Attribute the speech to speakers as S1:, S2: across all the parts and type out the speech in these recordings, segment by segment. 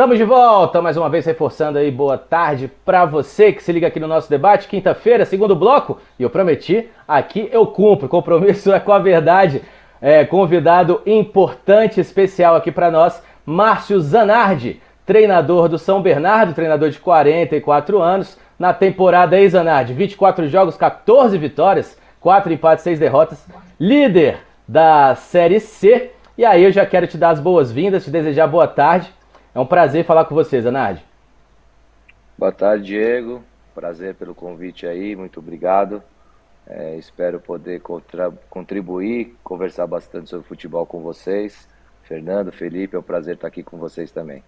S1: Estamos de volta, mais uma vez reforçando aí, boa tarde para você que se liga aqui no nosso debate, quinta-feira, segundo bloco, e eu prometi, aqui eu cumpro, compromisso é com a verdade. Convidado importante, especial aqui para nós, Márcio Zanardi, treinador do São Bernardo, treinador de 44 anos, na temporada aí, Zanardi, 24 jogos, 14 vitórias, 4 empates, 6 derrotas, líder da Série C. E aí eu já quero te dar as boas-vindas, te desejar boa tarde. É um prazer falar com você, Zanardi.
S2: Boa tarde, Diego. Prazer pelo convite aí, muito obrigado. Espero poder contribuir, conversar bastante sobre futebol com vocês. Fernando, Felipe, é um prazer estar aqui com vocês também.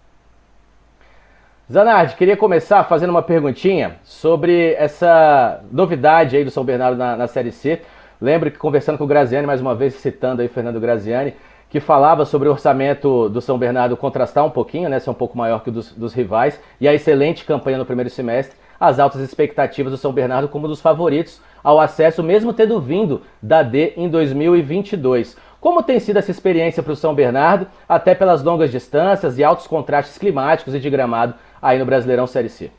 S1: Zanardi, queria começar fazendo uma perguntinha sobre essa novidade aí do São Bernardo na Série C. Lembro que conversando com o Graziani, mais uma vez citando aí Fernando Graziani, que falava sobre o orçamento do São Bernardo contrastar um pouquinho, né, ser um pouco maior que o dos rivais, e a excelente campanha no primeiro semestre, as altas expectativas do São Bernardo como um dos favoritos ao acesso, mesmo tendo vindo da D em 2022. Como tem sido essa experiência para o São Bernardo, até pelas longas distâncias e altos contrastes climáticos e de gramado aí no Brasileirão Série C?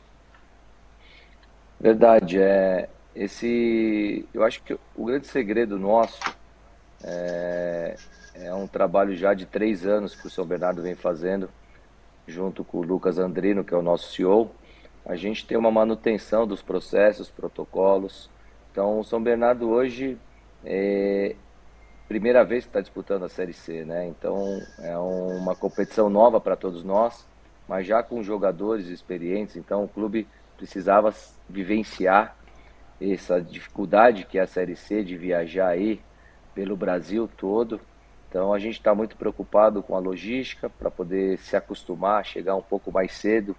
S2: Verdade, eu acho que o grande segredo nosso é um trabalho já de 3 anos que o São Bernardo vem fazendo, junto com o Lucas Andrino, que é o nosso CEO. A gente tem uma manutenção dos processos, protocolos. Então, o São Bernardo hoje é primeira vez que está disputando a Série C, né? Então, é uma competição nova para todos nós, mas já com jogadores experientes. Então, o clube precisava vivenciar essa dificuldade que é a Série C, de viajar aí pelo Brasil todo. Então, a gente está muito preocupado com a logística para poder se acostumar, chegar um pouco mais cedo,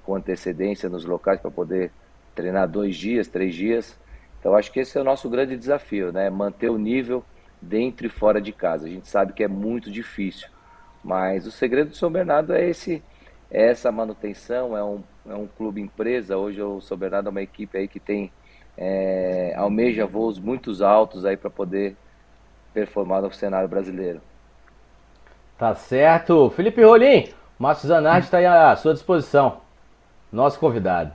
S2: com antecedência nos locais para poder treinar 2 dias, 3 dias. Então acho que esse é o nosso grande desafio, né? Manter o nível dentro e fora de casa. A gente sabe que é muito difícil, mas o segredo do São Bernardo é essa manutenção, é um clube empresa. Hoje o São Bernardo é uma equipe aí que almeja voos muito altos aí para poder performar no cenário brasileiro.
S1: Tá certo. Felipe Rolim, Márcio Zanardi está aí à sua disposição. Nosso convidado.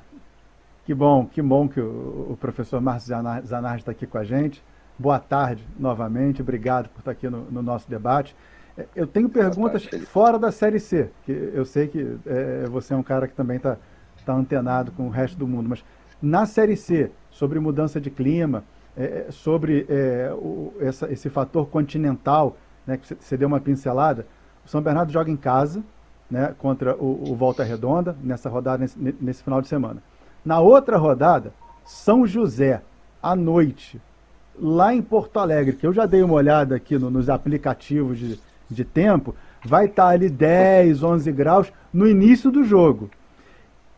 S3: Que bom que o professor Márcio Zanardi está aqui com a gente. Boa tarde novamente, obrigado por estar aqui no nosso debate. Eu tenho perguntas fora da Série C, que eu sei que você é um cara que também está antenado com o resto do mundo, mas na Série C, sobre mudança de clima, sobre esse fator continental, né, que você deu uma pincelada, o São Bernardo joga em casa, né, contra o Volta Redonda, nessa rodada, nesse final de semana. Na outra rodada, São José, à noite, lá em Porto Alegre, que eu já dei uma olhada aqui nos aplicativos de tempo, vai estar ali 10, 11 graus no início do jogo.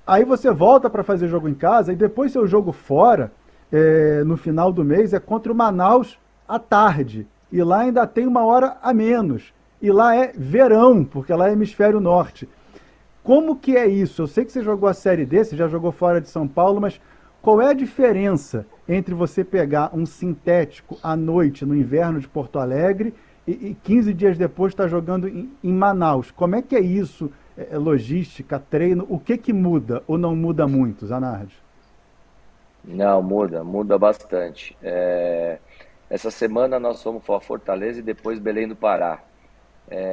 S3: Aí você volta para fazer jogo em casa e depois seu jogo fora, no final do mês, é contra o Manaus à tarde. E lá ainda tem 1 hora a menos. E lá é verão, porque lá é hemisfério norte. Como que é isso? Eu sei que você jogou a Série D, você já jogou fora de São Paulo, mas qual é a diferença entre você pegar um sintético à noite no inverno de Porto Alegre e 15 dias depois estar jogando em Manaus? Como é que é isso? Logística, treino, o que muda ou não muda muito, Zanardi?
S2: Não, muda bastante. Essa semana nós fomos para Fortaleza e depois Belém do Pará.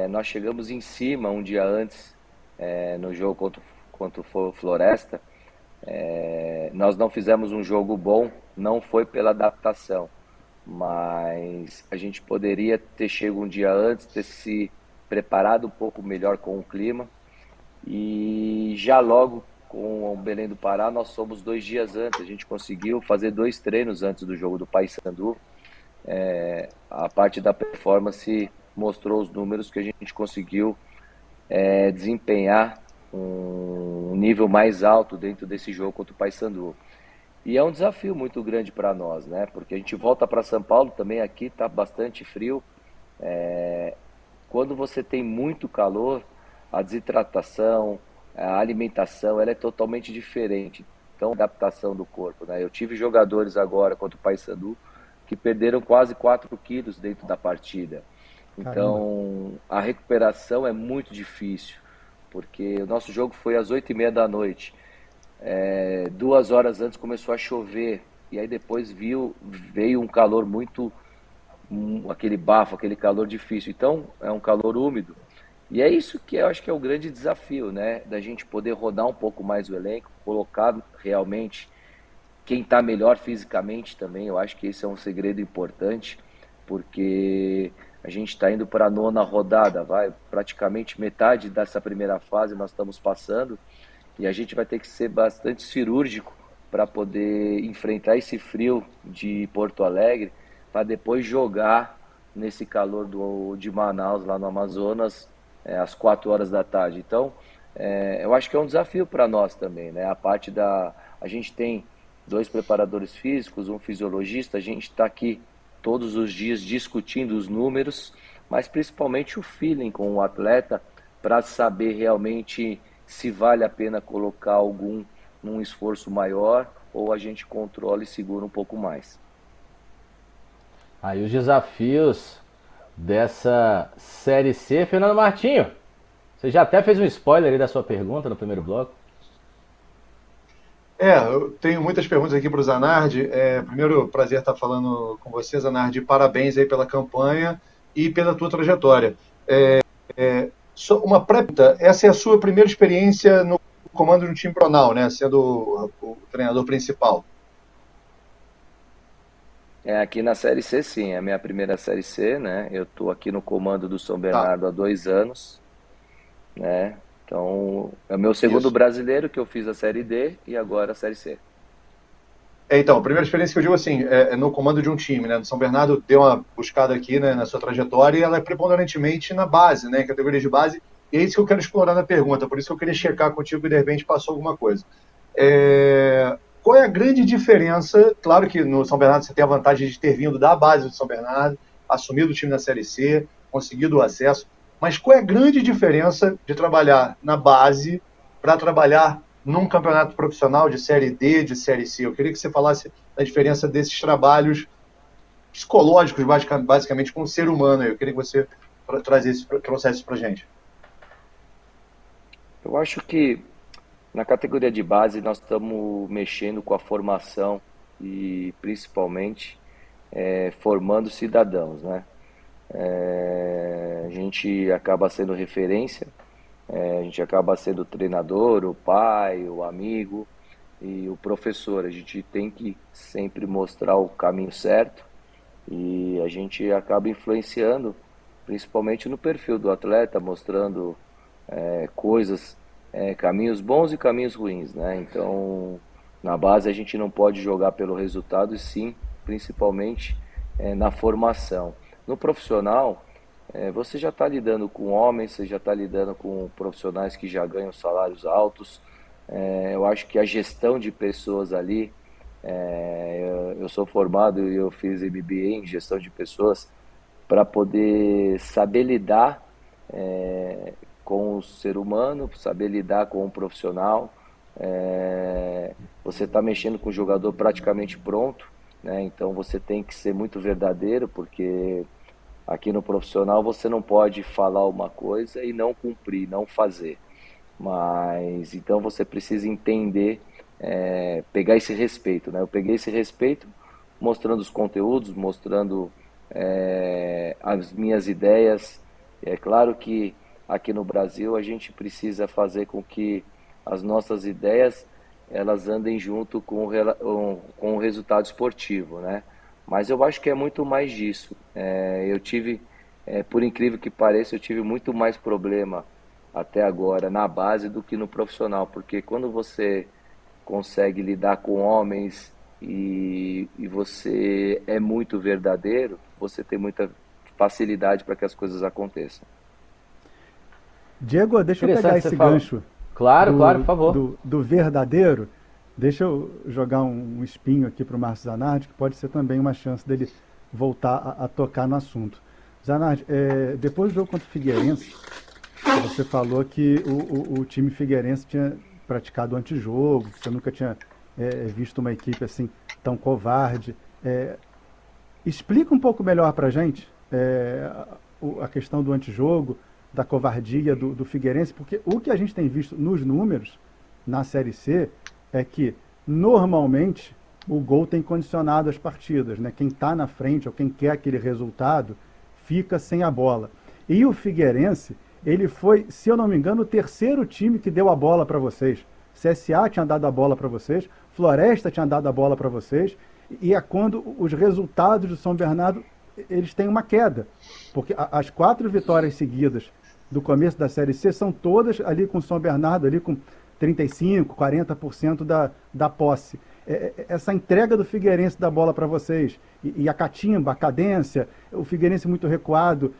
S2: Nós chegamos em cima um dia antes, no jogo contra o Floresta. Nós não fizemos um jogo bom, não foi pela adaptação, mas a gente poderia ter chegado um dia antes, ter se preparado um pouco melhor com o clima, e já logo com o Belém do Pará nós somos 2 dias antes. A gente conseguiu fazer 2 treinos antes do jogo do Paysandu. A parte da performance mostrou os números que a gente conseguiu desempenhar um nível mais alto dentro desse jogo contra o Paysandu. E é um desafio muito grande para nós, né? Porque a gente volta para São Paulo também, aqui está bastante frio. Quando você tem muito calor, a desidratação, a alimentação, ela é totalmente diferente. Então, a adaptação do corpo, né? Eu tive jogadores agora contra o Paysandu que perderam quase 4 quilos dentro da partida.
S3: Caramba.
S2: Então, a recuperação é muito difícil. porque o nosso jogo foi às 8h30 da noite. 2 horas antes começou a chover, e aí depois veio um calor muito, aquele bafo, aquele calor difícil. Então, é um calor úmido. E é isso que eu acho que é o grande desafio, né? Da gente poder rodar um pouco mais o elenco, colocar realmente quem está melhor fisicamente também. Eu acho que esse é um segredo importante, porque a gente está indo para a nona rodada, vai praticamente metade dessa primeira fase nós estamos passando, e a gente vai ter que ser bastante cirúrgico para poder enfrentar esse frio de Porto Alegre, para depois jogar nesse calor de Manaus, lá no Amazonas, às 4 horas da tarde. Então, eu acho que é um desafio para nós também, né? A parte da... A gente tem 2 preparadores físicos, um fisiologista, a gente está aqui todos os dias discutindo os números, mas principalmente o feeling com o atleta, para saber realmente se vale a pena colocar algum num esforço maior, ou a gente controla e segura um pouco mais.
S1: Aí os desafios dessa Série C. Fernando Martinho, você já até fez um spoiler aí da sua pergunta no primeiro bloco.
S4: Eu tenho muitas perguntas aqui para o Zanardi. Primeiro, prazer estar falando com você, Zanardi. Parabéns aí pela campanha e pela tua trajetória. Uma pré-pergunta, essa é a sua primeira experiência no comando de um time profissional, né? Sendo o treinador principal.
S2: Aqui na Série C, sim, é a minha primeira Série C, né? Eu estou aqui no comando do São
S4: Tá,
S2: Bernardo há 2 anos, né? Então, é o meu segundo
S4: isso.
S2: brasileiro, que eu fiz a Série D e agora a Série C.
S4: Então, a primeira experiência que eu digo assim, é no comando de um time, né? No São Bernardo deu uma buscada aqui, né, na sua trajetória, e ela é preponderantemente na base, né? Categoria de base, e é isso que eu quero explorar na pergunta, por isso que eu queria checar contigo e de repente passou alguma coisa. Qual é a grande diferença? Claro que no São Bernardo você tem a vantagem de ter vindo da base do São Bernardo, assumido o time na Série C, conseguido o acesso, mas qual é a grande diferença de trabalhar na base para trabalhar num campeonato profissional de Série D, de Série C? Eu queria que você falasse da diferença desses trabalhos psicológicos, basicamente, com o ser humano. Eu queria que você trouxesse isso para a gente.
S2: Eu acho que na categoria de base nós estamos mexendo com a formação e principalmente formando cidadãos, né? A gente acaba sendo referência, a gente acaba sendo o treinador, o pai, o amigo e o professor. A gente tem que sempre mostrar o caminho certo e a gente acaba influenciando, principalmente no perfil do atleta, mostrando coisas, caminhos bons e caminhos ruins, né? Então, na base a gente não pode jogar pelo resultado, e sim, principalmente na formação. No profissional, você já está lidando com homens, você já está lidando com profissionais que já ganham salários altos. Eu acho que a gestão de pessoas ali, eu sou formado e eu fiz MBA em gestão de pessoas para poder saber lidar com o ser humano, saber lidar com o profissional. Você está mexendo com o jogador praticamente pronto, né? Então você tem que ser muito verdadeiro, porque aqui no profissional você não pode falar uma coisa e não cumprir, não fazer. Mas então você precisa entender, pegar esse respeito, né? Eu peguei esse respeito mostrando os conteúdos, mostrando as minhas ideias. É claro que aqui no Brasil a gente precisa fazer com que as nossas ideias elas andem junto com o resultado esportivo, né? Mas eu acho que é muito mais disso. Eu tive, por incrível que pareça, eu tive muito mais problema até agora na base do que no profissional, porque quando você consegue lidar com homens e você é muito verdadeiro, você tem muita facilidade para que as coisas aconteçam.
S3: Diego, deixa eu pegar
S1: Interessante você
S3: esse
S1: falar.
S3: gancho
S1: Claro, claro, por
S3: do,
S1: favor.
S3: do verdadeiro. Deixa eu jogar um espinho aqui para o Márcio Zanardi, que pode ser também uma chance dele voltar a tocar no assunto. Zanardi, depois do jogo contra o Figueirense, você falou que o time figueirense tinha praticado antijogo, que você nunca tinha visto uma equipe assim tão covarde. Explica um pouco melhor para a gente a questão do antijogo. da covardia do Figueirense, porque o que a gente tem visto nos números na Série C é que, normalmente, o gol tem condicionado as partidas, né? Quem está na frente ou quem quer aquele resultado fica sem a bola. E o Figueirense, ele foi, se eu não me engano, o terceiro time que deu a bola para vocês. CSA tinha dado a bola para vocês, Floresta tinha dado a bola para vocês, e é quando os resultados do São Bernardo, eles têm uma queda. Porque as 4 vitórias seguidas do começo da Série C são todas ali com o São Bernardo, ali com 35%, 40% da posse. Essa entrega do Figueirense da bola para vocês, e a catimba, a cadência, o Figueirense muito recuado,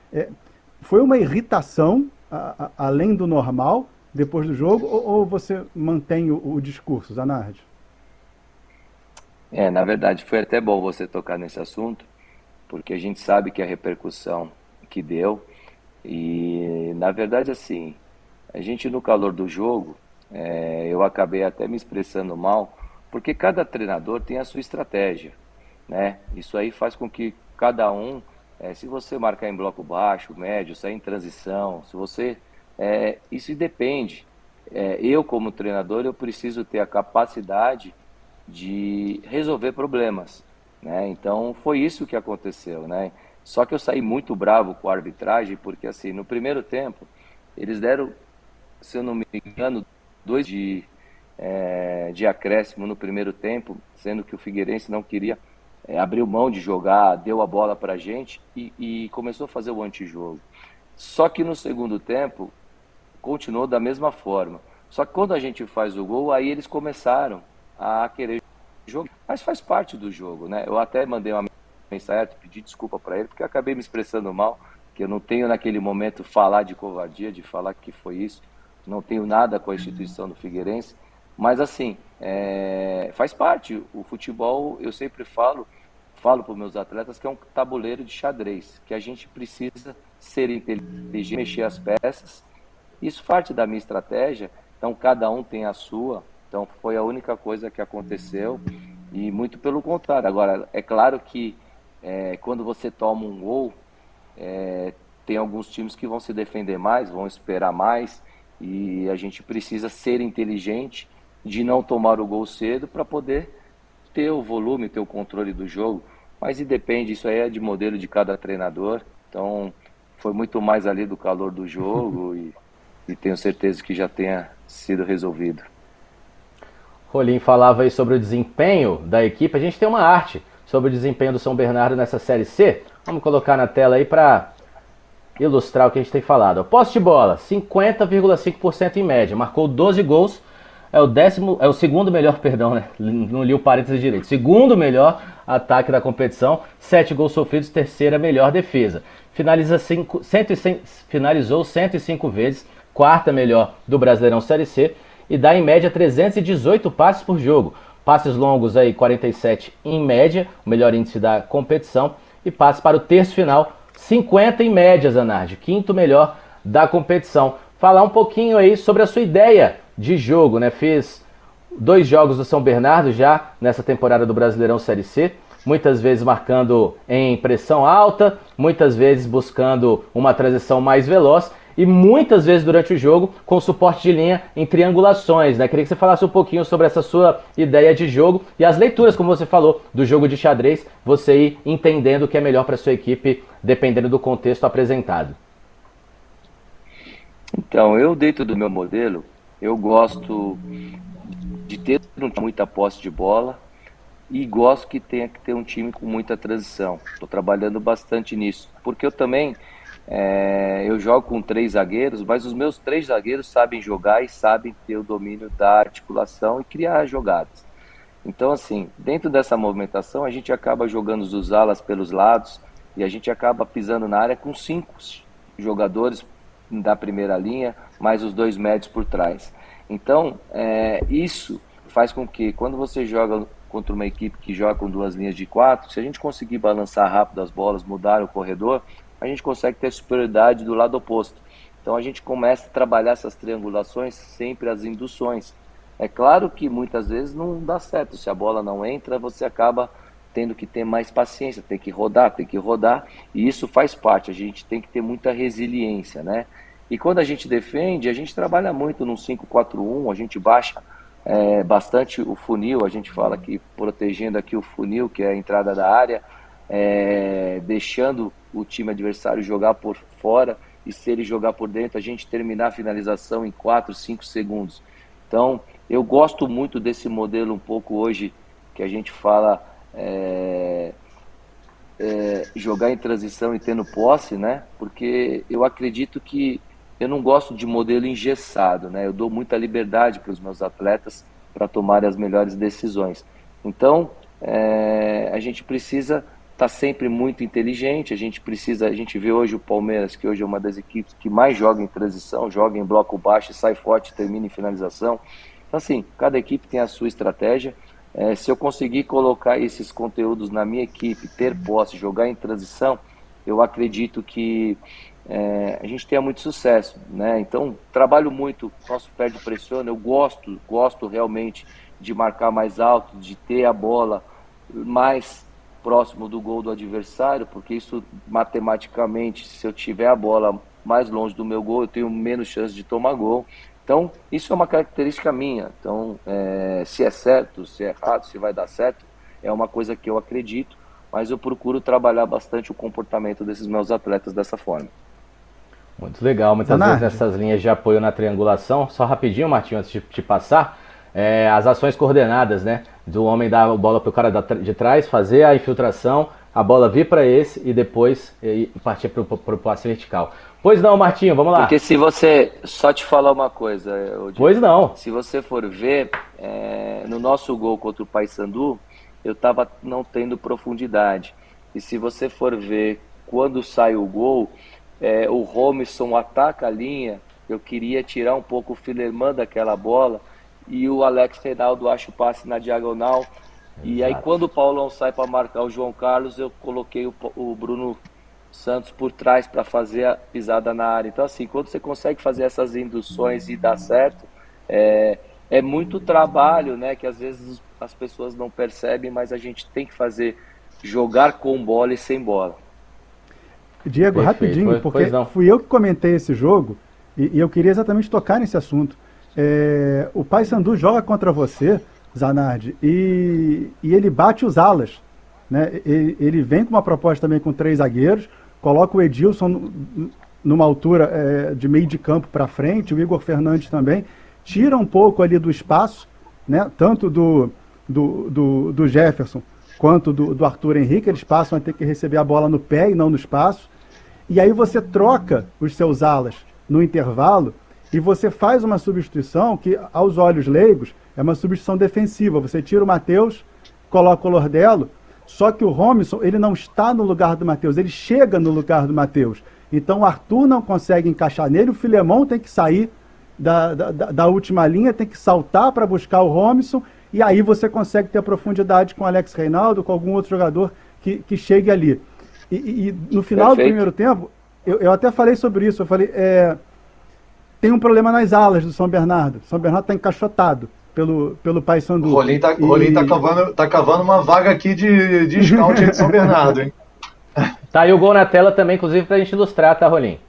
S3: foi uma irritação além do normal depois do jogo, ou você mantém o discurso, Zanardi?
S2: Na verdade, foi até bom você tocar nesse assunto, porque a gente sabe que a repercussão que deu, e na verdade, assim, a gente no calor do jogo, eu acabei até me expressando mal, porque cada treinador tem a sua estratégia, né? Isso aí faz com que cada um, se você marcar em bloco baixo, médio, sair em transição, se você, isso depende. Eu como treinador, eu preciso ter a capacidade de resolver problemas, né? Então foi isso que aconteceu, né? Só que eu saí muito bravo com a arbitragem, porque assim, no primeiro tempo, eles deram, se eu não me engano, 2 de acréscimo no primeiro tempo, sendo que o Figueirense não queria, abriu mão de jogar, deu a bola pra gente e começou a fazer o antijogo. Só que no segundo tempo, continuou da mesma forma. Só que quando a gente faz o gol, aí eles começaram a querer jogar. Mas faz parte do jogo, né? Eu até mandei uma mensagem, pedi desculpa para ele, porque eu acabei me expressando mal, que eu não tenho naquele momento falar de covardia, de falar que foi isso. Não tenho nada com a instituição do Figueirense. Mas assim, faz parte. O futebol, eu sempre falo para os meus atletas que é um tabuleiro de xadrez, que a gente precisa ser inteligente, mexer as peças. Isso parte da minha estratégia, então cada um tem a sua. Então foi a única coisa que aconteceu e muito pelo contrário. Agora, é claro que quando você toma um gol, tem alguns times que vão se defender mais, vão esperar mais e a gente precisa ser inteligente de não tomar o gol cedo para poder ter o volume, ter o controle do jogo. Mas depende, isso aí é de modelo de cada treinador. Então foi muito mais ali do calor do jogo e tenho certeza que já tenha sido resolvido.
S1: Rolim falava aí sobre o desempenho da equipe. A gente tem uma arte sobre o desempenho do São Bernardo nessa Série C. Vamos colocar na tela aí para ilustrar o que a gente tem falado. Posse de bola, 50,5% em média. Marcou 12 gols. É o segundo melhor, perdão, né? Não li o parênteses direito. Segundo melhor ataque da competição. 7 gols sofridos, terceira melhor defesa. Finalizou 105 vezes. Quarta melhor do Brasileirão Série C. E dá em média 318 passes por jogo. Passes longos aí 47 em média, o melhor índice da competição. E passes para o terço final, 50 em média, Zanardi, quinto melhor da competição. Falar um pouquinho aí sobre a sua ideia de jogo, né? Fiz 2 jogos do São Bernardo já nessa temporada do Brasileirão Série C. Muitas vezes marcando em pressão alta, muitas vezes buscando uma transição mais veloz. E muitas vezes durante o jogo com suporte de linha em triangulações, né? Queria que você falasse um pouquinho sobre essa sua ideia de jogo e as leituras, como você falou, do jogo de xadrez, você ir entendendo o que é melhor para sua equipe, dependendo do contexto apresentado.
S2: Então, eu dentro do meu modelo, eu gosto de ter muita posse de bola e gosto que tenha que ter um time com muita transição. Estou trabalhando bastante nisso, porque eu também... eu jogo com 3 zagueiros, mas os meus 3 zagueiros sabem jogar e sabem ter o domínio da articulação e criar jogadas. Então, assim, dentro dessa movimentação, a gente acaba jogando os alas pelos lados e a gente acaba pisando na área com 5 jogadores da primeira linha, mais os 2 médios por trás. Então, isso faz com que, quando você joga contra uma equipe que joga com 2 linhas de 4, se a gente conseguir balançar rápido as bolas, mudar o corredor, a gente consegue ter superioridade do lado oposto. Então a gente começa a trabalhar essas triangulações, sempre as induções. É claro que muitas vezes não dá certo, se a bola não entra, você acaba tendo que ter mais paciência, tem que rodar, e isso faz parte, a gente tem que ter muita resiliência, né? E quando a gente defende, a gente trabalha muito no 5-4-1, a gente baixa bastante o funil, a gente fala que protegendo aqui o funil, que é a entrada da área, deixando o time adversário jogar por fora, e se ele jogar por dentro, a gente terminar a finalização em 4, 5 segundos. Então, eu gosto muito desse modelo um pouco hoje, que a gente fala jogar em transição e tendo posse, né? Porque eu acredito que eu não gosto de modelo engessado, né? Eu dou muita liberdade para os meus atletas para tomarem as melhores decisões. Então, a gente precisa estar sempre muito inteligente, a gente vê hoje o Palmeiras, que hoje é uma das equipes que mais joga em transição, joga em bloco baixo, sai forte, termina em finalização. Então, assim, cada equipe tem a sua estratégia. Se eu conseguir colocar esses conteúdos na minha equipe, ter posse, jogar em transição, eu acredito que a gente tenha muito sucesso, né? Então, trabalho muito, nosso pé de pressiona, eu gosto realmente de marcar mais alto, de ter a bola mais próximo do gol do adversário, porque isso matematicamente, se eu tiver a bola mais longe do meu gol, eu tenho menos chance de tomar gol. Então, isso é uma característica minha. Então, se é certo, se é errado, se vai dar certo, é uma coisa que eu acredito, mas eu procuro trabalhar bastante o comportamento desses meus atletas dessa forma.
S1: Muito legal, muitas vezes nessas linhas de apoio na triangulação, só rapidinho, Martinho, antes de te passar, as ações coordenadas, né? Do homem dar a bola para o cara de trás, fazer a infiltração, a bola vir para esse e depois partir para o passe vertical. Pois não, Martinho, vamos lá.
S2: Porque se você, só te falar uma coisa,
S1: pois não.
S2: Se você for ver, no nosso gol contra o Paysandu, eu estava não tendo profundidade. E se você for ver, quando sai o gol, o Romisson ataca a linha, eu queria tirar um pouco o Filerman daquela bola, e o Alex Reinaldo acha o passe na diagonal. Exato. E aí quando o Paulão sai para marcar o João Carlos, eu coloquei o Bruno Santos por trás para fazer a pisada na área. Então, assim, quando você consegue fazer essas induções e dar certo, é muito trabalho, né? Que às vezes as pessoas não percebem, mas a gente tem que fazer, jogar com bola e sem bola.
S3: Diego, perfeito, rapidinho, porque fui eu que comentei esse jogo e eu queria exatamente tocar nesse assunto. O Paysandu joga contra você, Zanardi, e ele bate os alas, né? Ele vem com uma proposta também com 3 zagueiros, coloca o Edilson numa altura de meio de campo para frente, o Igor Fernandes também, tira um pouco ali do espaço, né? Tanto do Jefferson quanto do Arthur Henrique, eles passam a ter que receber a bola no pé e não no espaço, e aí você troca os seus alas no intervalo, e você faz uma substituição que, aos olhos leigos, é uma substituição defensiva. Você tira o Matheus, coloca o Lordelo, só que o Romisson, ele não está no lugar do Matheus, ele chega no lugar do Matheus. Então o Arthur não consegue encaixar nele, o Filemon tem que sair da última linha, tem que saltar para buscar o Romisson, e aí você consegue ter profundidade com o Alex Reinaldo, com algum outro jogador que chegue ali. E no final do primeiro tempo, eu até falei sobre isso, eu falei... tem um problema nas alas do São Bernardo. São Bernardo está encaixotado pelo Paysandu.
S4: O Rolim tá cavando uma vaga aqui de scout de São Bernardo, hein?
S1: Tá aí o gol na tela também, inclusive, pra gente ilustrar, tá, Rolim?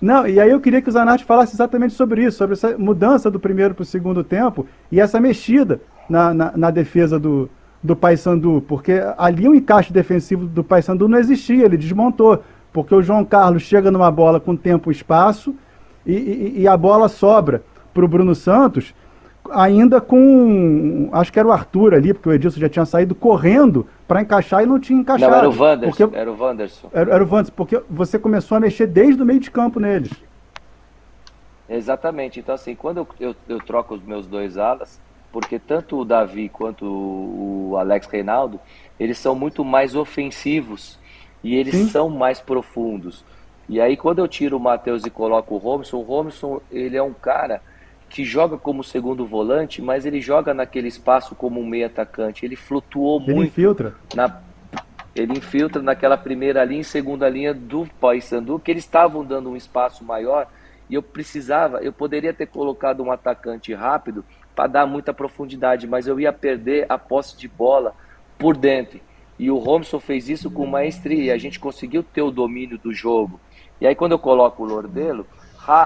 S3: Não, e aí eu queria que o Zanardi falasse exatamente sobre isso, sobre essa mudança do primeiro para o segundo tempo e essa mexida na defesa do Paysandu, porque ali o encaixe defensivo do Paysandu não existia, ele desmontou, porque o João Carlos chega numa bola com tempo e espaço, e a bola sobra para o Bruno Santos, ainda com, acho que era o Arthur ali, porque o Edilson já tinha saído correndo para encaixar e não tinha encaixado.
S2: Não, era o Wanderson. Era o Wanderson.
S3: Era o Wanderson, porque você começou a mexer desde o meio de campo neles.
S2: Exatamente. Então, assim, quando eu troco os meus 2 alas, porque tanto o Davi quanto o Alex Reinaldo, eles são muito mais ofensivos e eles Sim. são mais profundos. E aí quando eu tiro o Matheus e coloco o Romisson, ele é um cara que joga como segundo volante, mas ele joga naquele espaço como um meio atacante. Ele flutuou muito. Ele infiltra naquela primeira linha e segunda linha do Paysandu, que eles estavam dando um espaço maior, e eu poderia ter colocado um atacante rápido para dar muita profundidade, mas eu ia perder a posse de bola por dentro. E o Romisson fez isso com maestria, e a gente conseguiu ter o domínio do jogo. E aí quando eu coloco o Lordelo,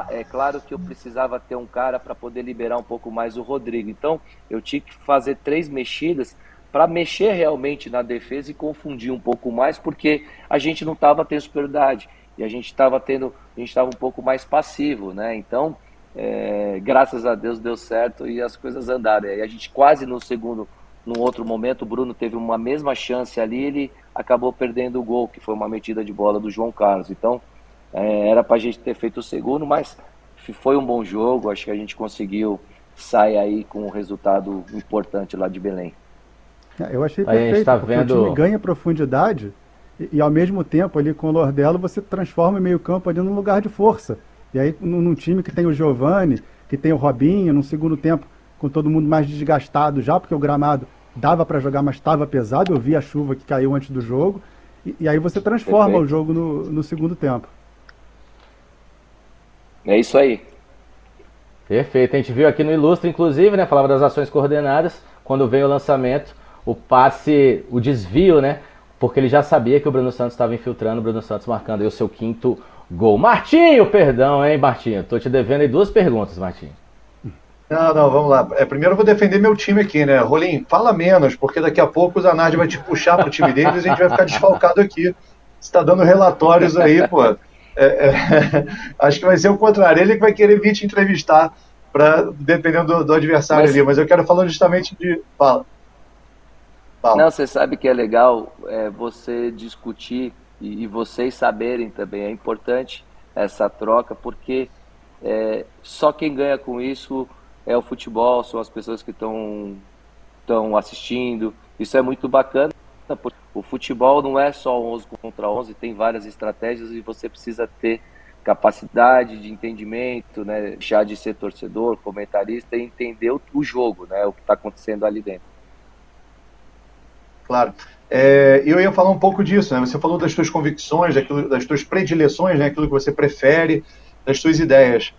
S2: É claro que eu precisava ter um cara para poder liberar um pouco mais o Rodrigo. Então, eu tinha que fazer 3 mexidas para mexer realmente na defesa e confundir um pouco mais, porque a gente não estava tendo superioridade e a gente estava um pouco mais passivo, né? Então, graças a Deus deu certo e as coisas andaram. E a gente quase num outro momento, o Bruno teve uma mesma chance ali, ele acabou perdendo o gol, que foi uma metida de bola do João Carlos. Então, era para a gente ter feito o segundo, mas foi um bom jogo, acho que a gente conseguiu sair aí com um resultado importante lá de Belém.
S3: Eu achei
S1: A gente
S3: perfeito,
S1: tá
S3: porque
S1: vendo...
S3: o time ganha profundidade e ao mesmo tempo ali com o Lordelo você transforma o meio campo ali num lugar de força. E aí num time que tem o Giovani, que tem o Robinho, no segundo tempo com todo mundo mais desgastado já, porque o gramado dava para jogar, mas estava pesado, eu vi a chuva que caiu antes do jogo, e aí você transforma
S2: Perfeito.
S3: o jogo no segundo tempo.
S2: É isso aí.
S1: Perfeito, a gente viu aqui no Ilustre, inclusive, né, falava das ações coordenadas, quando vem o lançamento, o passe, o desvio, né, porque ele já sabia que o Bruno Santos estava infiltrando, o Bruno Santos marcando aí o seu 5º gol. Martinho, perdão, hein, Martinho, tô te devendo aí 2 perguntas, Martinho.
S4: Não, vamos lá. Primeiro eu vou defender meu time aqui, né? Rolim, fala menos, porque daqui a pouco o Zanardi vai te puxar pro time deles e a gente vai ficar desfalcado aqui. Você tá dando relatórios aí, pô. Acho que vai ser o contrário. Ele que vai querer vir te entrevistar, dependendo do adversário ali. Mas eu quero falar justamente de... Fala.
S2: Não, você sabe que é legal você discutir e vocês saberem também. É importante essa troca, porque só quem ganha com isso é o futebol, são as pessoas que estão assistindo. Isso é muito bacana, porque o futebol não é só 11 contra 11, tem várias estratégias e você precisa ter capacidade de entendimento, né? Já de ser torcedor, comentarista e entender o jogo, né? O que está acontecendo ali dentro.
S4: Claro. Eu ia falar um pouco disso, né? Você falou das suas convicções, das suas predileções, né? Aquilo que você prefere, das suas ideias.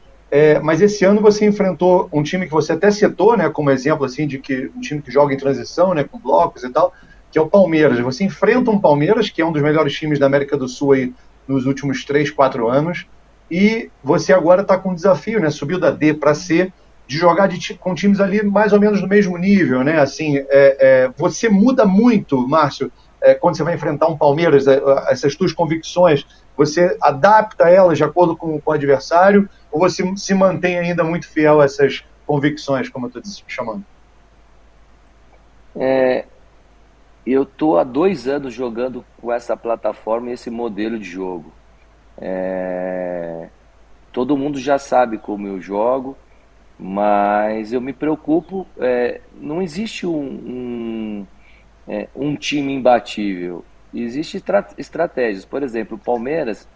S4: Mas esse ano você enfrentou um time que você até citou, né, como exemplo assim, de que um time que joga em transição, né, com blocos e tal, que é o Palmeiras. Você enfrenta um Palmeiras, que é um dos melhores times da América do Sul aí, nos últimos 3, 4 anos, e você agora está com um desafio, né, subiu da D para C, de jogar com times ali mais ou menos no mesmo nível, né? Assim, você muda muito, Márcio, quando você vai enfrentar um Palmeiras, essas suas convicções, você adapta elas de acordo com o adversário, ou você se mantém ainda muito fiel a essas convicções, como eu estou chamando?
S2: Eu estou há 2 anos jogando com essa plataforma e esse modelo de jogo. Todo mundo já sabe como eu jogo, mas eu me preocupo. Não existe um time imbatível. Existem estratégias. Por exemplo, o Palmeiras,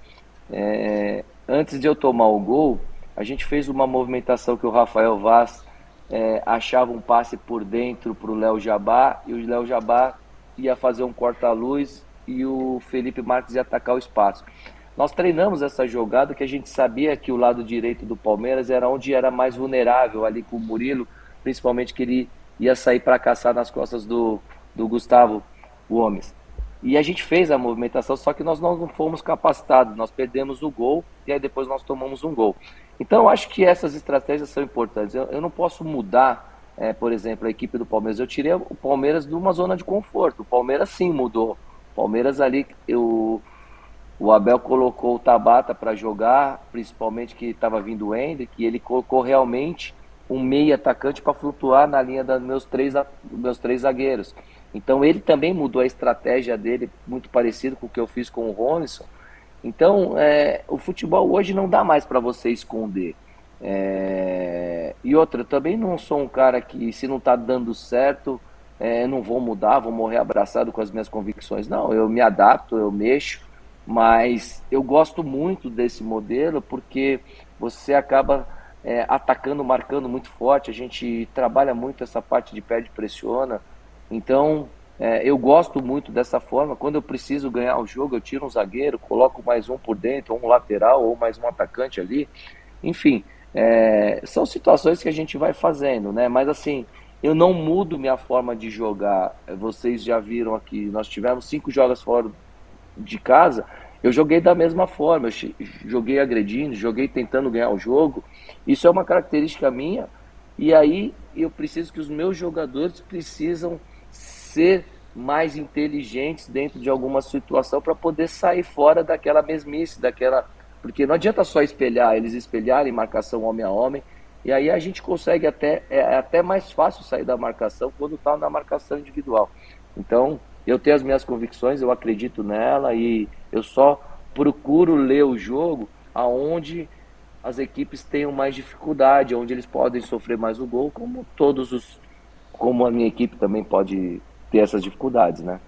S2: antes de eu tomar o gol, a gente fez uma movimentação que o Rafael Vaz achava um passe por dentro para o Léo Jabá, e o Léo Jabá ia fazer um corta-luz e o Felipe Marques ia atacar o espaço. Nós treinamos essa jogada que a gente sabia que o lado direito do Palmeiras era onde era mais vulnerável, ali com o Murilo, principalmente que ele ia sair para caçar nas costas do Gustavo Gomes. E a gente fez a movimentação, só que nós não fomos capacitados, nós perdemos o gol e aí depois nós tomamos um gol. Então eu acho que essas estratégias são importantes. Eu não posso mudar, por exemplo, a equipe do Palmeiras. Eu tirei o Palmeiras de uma zona de conforto. O Palmeiras sim mudou. O Palmeiras ali, o Abel colocou o Tabata para jogar, principalmente que estava vindo o Hendrick, e ele colocou realmente um meio atacante para flutuar na linha dos meus três zagueiros. Então ele também mudou a estratégia dele, muito parecido com o que eu fiz com o Ronison. Então o futebol hoje não dá mais para você esconder. E outra, eu também não sou um cara que, se não está dando certo, não vou mudar, vou morrer abraçado com as minhas convicções. Não, eu me adapto, eu mexo, mas eu gosto muito desse modelo porque você acaba atacando, marcando muito forte. A gente trabalha muito essa parte de perde e pressiona. Então, eu gosto muito dessa forma. Quando eu preciso ganhar o jogo, eu tiro um zagueiro, coloco mais um por dentro, ou um lateral, ou mais um atacante ali. Enfim, são situações que a gente vai fazendo, né? Mas assim, eu não mudo minha forma de jogar. Vocês já viram aqui, nós tivemos 5 jogos fora de casa eu joguei da mesma forma, joguei agredindo, joguei tentando ganhar o jogo. Isso é uma característica minha. E aí eu preciso que os meus jogadores precisam ser mais inteligentes dentro de alguma situação para poder sair fora daquela mesmice, daquela. Porque não adianta só espelhar, eles espelharem marcação homem a homem. E aí a gente consegue é até mais fácil sair da marcação quando está na marcação individual. Então, eu tenho as minhas convicções, eu acredito nela e eu só procuro ler o jogo aonde as equipes tenham mais dificuldade, onde eles podem sofrer mais o gol, como a minha equipe também pode ter essas dificuldades, né?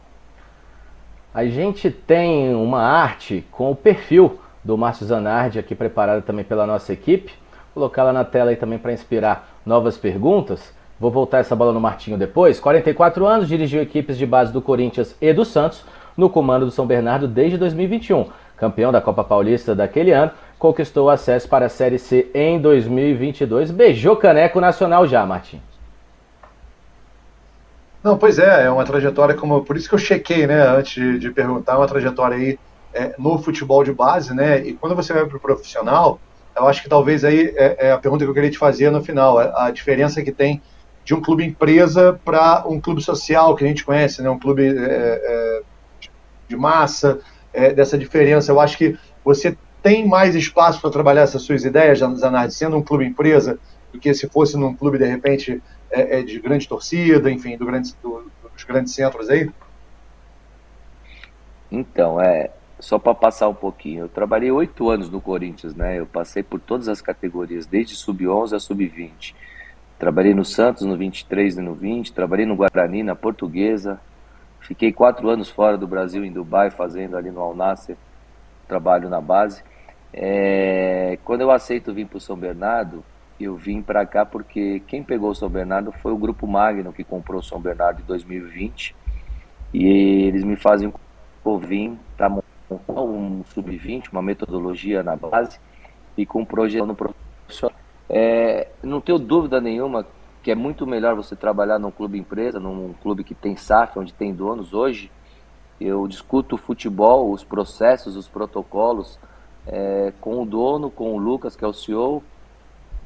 S1: A gente tem uma arte com o perfil do Márcio Zanardi aqui preparada também pela nossa equipe. Vou colocá-la na tela aí também para inspirar novas perguntas. Vou voltar essa bola no Martinho depois. 44 anos, dirigiu equipes de base do Corinthians e do Santos no comando do São Bernardo desde 2021. Campeão da Copa Paulista daquele ano, conquistou o acesso para a Série C em 2022. Beijou caneco nacional já, Martinho.
S4: Não, pois é uma trajetória por isso que eu chequei, né, antes de perguntar, uma trajetória aí no futebol de base, né, e quando você vai para o profissional, eu acho que talvez aí é a pergunta que eu queria te fazer no final, a diferença que tem de um clube empresa para um clube social que a gente conhece, né, um clube de massa, dessa diferença. Eu acho que você tem mais espaço para trabalhar essas suas ideias, Zanardi, sendo um clube empresa, do que se fosse num clube, de repente, de grande torcida, enfim, dos grandes centros aí?
S2: Então, só para passar um pouquinho, eu trabalhei 8 anos no Corinthians, né? Eu passei por todas as categorias, desde sub-11 a sub-20. Trabalhei no Santos, no 23 e no 20, trabalhei no Guarani, na Portuguesa, fiquei 4 anos fora do Brasil, em Dubai, fazendo ali no Al Nassr, trabalho na base. Quando eu aceito vir para o São Bernardo, eu vim para cá porque quem pegou o São Bernardo foi o Grupo Magno, que comprou o São Bernardo em 2020, e eles me fazem um convite para montar um sub-20, uma metodologia na base, e com um projeto no profissional. Não tenho dúvida nenhuma que é muito melhor você trabalhar num clube empresa, num clube que tem SAF, onde tem donos. Hoje eu discuto o futebol, os processos, os protocolos com o dono, com o Lucas, que é o CEO,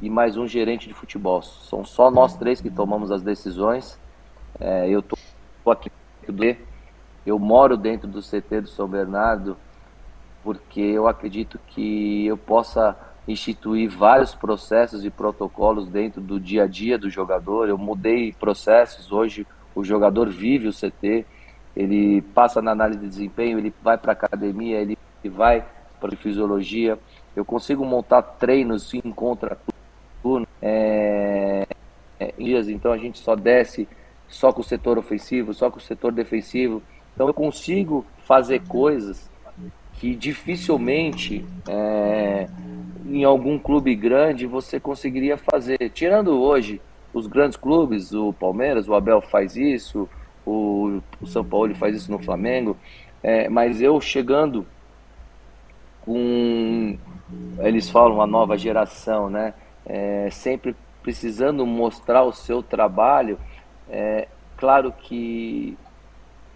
S2: e mais um gerente de futebol. São só nós três que tomamos as decisões. Eu estou aqui, eu moro dentro do CT do São Bernardo porque eu acredito que eu possa instituir vários processos e protocolos dentro do dia a dia do jogador. Eu mudei processos, hoje o jogador vive o CT, ele passa na análise de desempenho, ele vai para a academia, ele vai para a fisiologia, eu consigo montar treinos em contra-turno, em dias, então a gente só desce só com o setor ofensivo, só com o setor defensivo, então eu consigo fazer coisas que dificilmente em algum clube grande você conseguiria fazer. Tirando hoje os grandes clubes, o Palmeiras, o Abel faz isso, o São Paulo faz isso no Flamengo, mas eu chegando com, eles falam, a nova geração, né? Sempre precisando mostrar o seu trabalho, claro que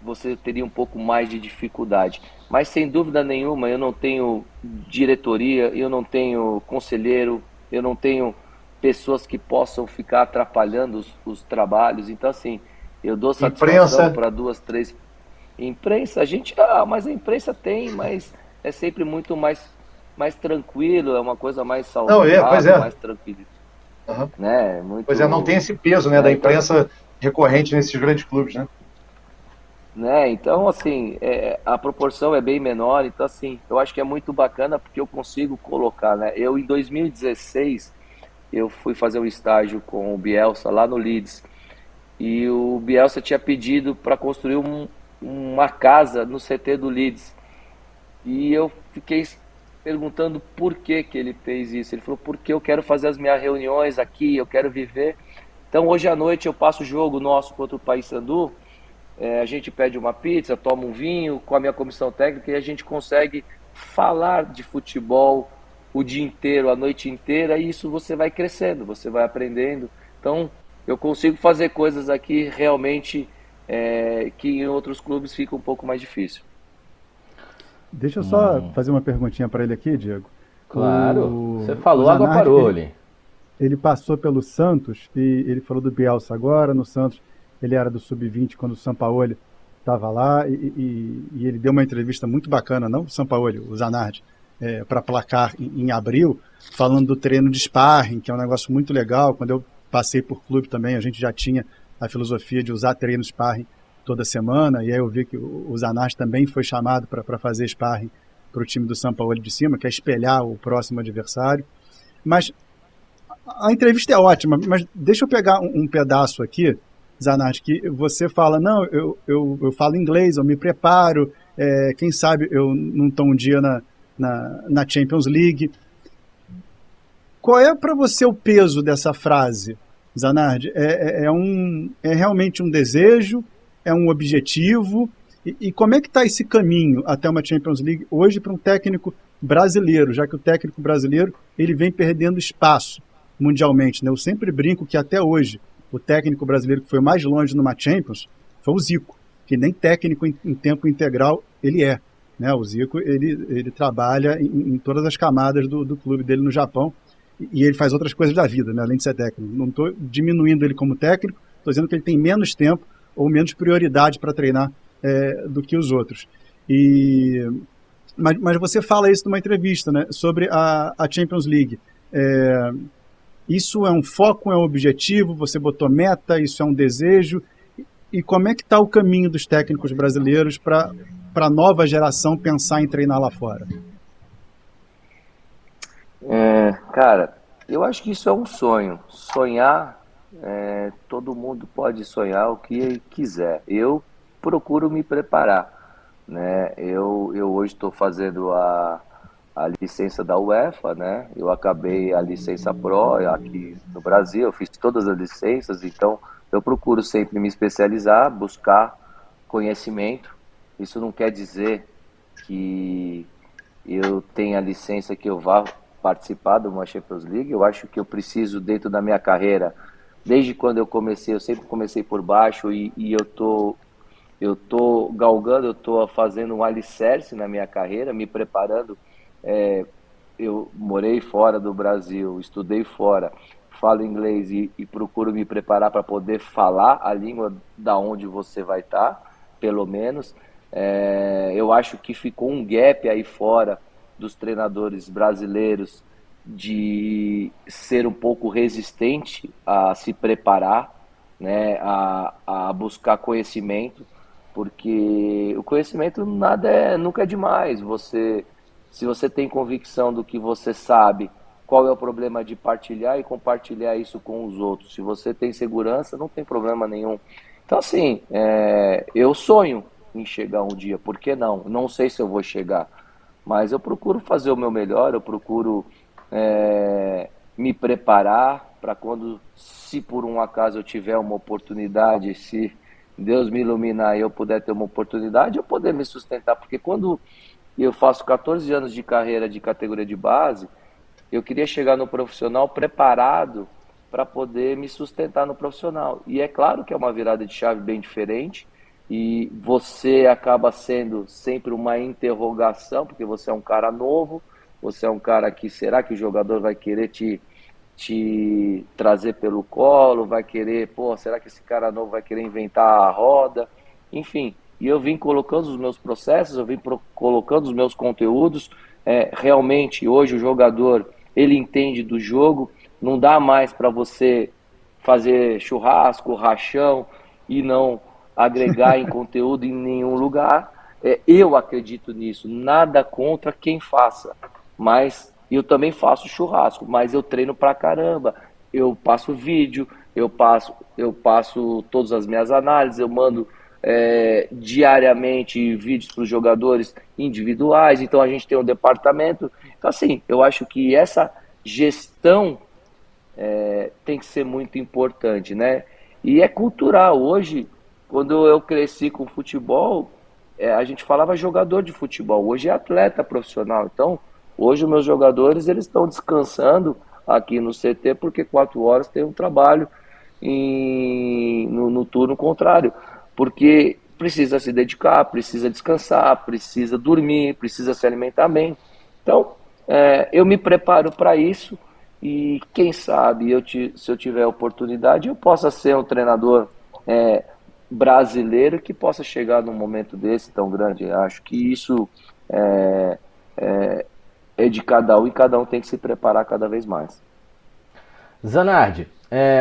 S2: você teria um pouco mais de dificuldade. Mas sem dúvida nenhuma, eu não tenho diretoria, eu não tenho conselheiro, eu não tenho pessoas que possam ficar atrapalhando os trabalhos. Então, assim, eu dou satisfação para 2, 3. Imprensa, mas a imprensa tem, mas é sempre muito mais tranquilo, é uma coisa mais saudável, mais tranquila.
S4: Uhum.
S2: Né?
S4: Pois não tem esse peso, né, da imprensa recorrente nesses grandes clubes, né?
S2: Então, assim, a proporção é bem menor, então, assim, eu acho que é muito bacana porque eu consigo colocar, né? Eu, em 2016, eu fui fazer um estágio com o Bielsa lá no Leeds, e o Bielsa tinha pedido para construir uma casa no CT do Leeds, e eu fiquei perguntando por que ele fez isso. Ele falou, porque eu quero fazer as minhas reuniões aqui, eu quero viver. Então, hoje à noite eu passo o jogo nosso contra o Paysandu, a gente pede uma pizza, toma um vinho com a minha comissão técnica e a gente consegue falar de futebol o dia inteiro, a noite inteira, e isso você vai crescendo, você vai aprendendo. Então, eu consigo fazer coisas aqui realmente que em outros clubes fica um pouco mais difícil.
S3: Deixa eu só fazer uma perguntinha para ele aqui, Diego.
S1: Claro, você falou, água parou ali.
S3: Ele passou pelo Santos, e ele falou do Bielsa agora, no Santos ele era do Sub-20 quando o Sampaoli estava lá, e ele deu uma entrevista muito bacana, não o Sampaoli, o Zanardi, para Placar em abril, falando do treino de sparring, que é um negócio muito legal. Quando eu passei por clube também, a gente já tinha a filosofia de usar treino de sparring toda semana, e aí eu vi que o Zanardi também foi chamado para fazer sparring para o time do Sampaoli de cima, que é espelhar o próximo adversário. Mas a entrevista é ótima, mas deixa eu pegar um pedaço aqui, Zanardi, que você fala, não, eu falo inglês, eu me preparo, quem sabe eu não estou um dia na Champions League. Qual é para você o peso dessa frase, Zanardi? É realmente um desejo? É um objetivo? E como é que está esse caminho até uma Champions League hoje para um técnico brasileiro, já que o técnico brasileiro ele vem perdendo espaço mundialmente, né? Eu sempre brinco que até hoje o técnico brasileiro que foi mais longe numa Champions foi o Zico, que nem técnico em tempo integral ele é, né? O Zico ele trabalha em todas as camadas do clube dele no Japão, e ele faz outras coisas da vida, né? Além de ser técnico. Não estou diminuindo ele como técnico, estou dizendo que ele tem menos tempo ou menos prioridade para treinar do que os outros. Mas você fala isso numa entrevista, né, sobre a Champions League. Isso é um foco, é um objetivo? Você botou meta? Isso é um desejo? E como é que está o caminho dos técnicos brasileiros para a nova geração pensar em treinar lá fora?
S2: Cara, eu acho que isso é um sonho. Sonhar, todo mundo pode sonhar o que quiser. Eu procuro me preparar, né? Eu hoje estou fazendo a licença da UEFA, né? Eu acabei a licença Pro aqui no Brasil, eu fiz todas as licenças, então eu procuro sempre me especializar, buscar conhecimento. Isso não quer dizer que eu tenha a licença que eu vá participar de uma Champions League. Eu acho que eu preciso, dentro da minha carreira, desde quando eu comecei, eu sempre comecei por baixo, e eu tô galgando, eu tô fazendo um alicerce na minha carreira, me preparando. Eu morei fora do Brasil, estudei fora, falo inglês e procuro me preparar para poder falar a língua da onde você vai estar, pelo menos. Eu acho que ficou um gap aí fora dos treinadores brasileiros de ser um pouco resistente a se preparar, né, a buscar conhecimento, porque o conhecimento nunca é demais. Se você tem convicção do que você sabe, qual é o problema de partilhar e compartilhar isso com os outros? Se você tem segurança, não tem problema nenhum. Então, assim, eu sonho em chegar um dia, por que não? Não sei se eu vou chegar, mas eu procuro fazer o meu melhor, eu procuro me preparar para quando, se por um acaso eu tiver uma oportunidade, se Deus me iluminar e eu puder ter uma oportunidade, eu poder me sustentar, porque quando eu faço 14 anos de carreira de categoria de base, eu queria chegar no profissional preparado para poder me sustentar no profissional. E é claro que é uma virada de chave bem diferente, e você acaba sendo sempre uma interrogação, porque você é um cara novo, você é um cara que, será que o jogador vai querer te trazer pelo colo, vai querer, será que esse cara novo vai querer inventar a roda? Enfim, e eu vim colocando os meus processos, eu vim colocando os meus conteúdos. Realmente, hoje o jogador, ele entende do jogo, não dá mais para você fazer churrasco, rachão e não agregar em conteúdo em nenhum lugar. Eu acredito nisso, nada contra quem faça, mas eu também faço churrasco, mas eu treino pra caramba, eu passo vídeo, eu passo todas as minhas análises, eu mando diariamente vídeos para os jogadores individuais, então a gente tem um departamento. Então, assim, eu acho que essa gestão tem que ser muito importante, né? E é cultural. Hoje, quando eu cresci com futebol, a gente falava jogador de futebol, hoje é atleta profissional. Então, hoje os meus jogadores, eles estão descansando aqui no CT, porque 4 horas tem um trabalho no turno contrário. Porque precisa se dedicar, precisa descansar, precisa dormir, precisa se alimentar bem. Então, eu me preparo para isso e quem sabe se eu tiver oportunidade eu possa ser um treinador brasileiro que possa chegar num momento desse tão grande. Acho que isso é de cada um e cada um tem que se preparar cada vez mais.
S1: Zanardi,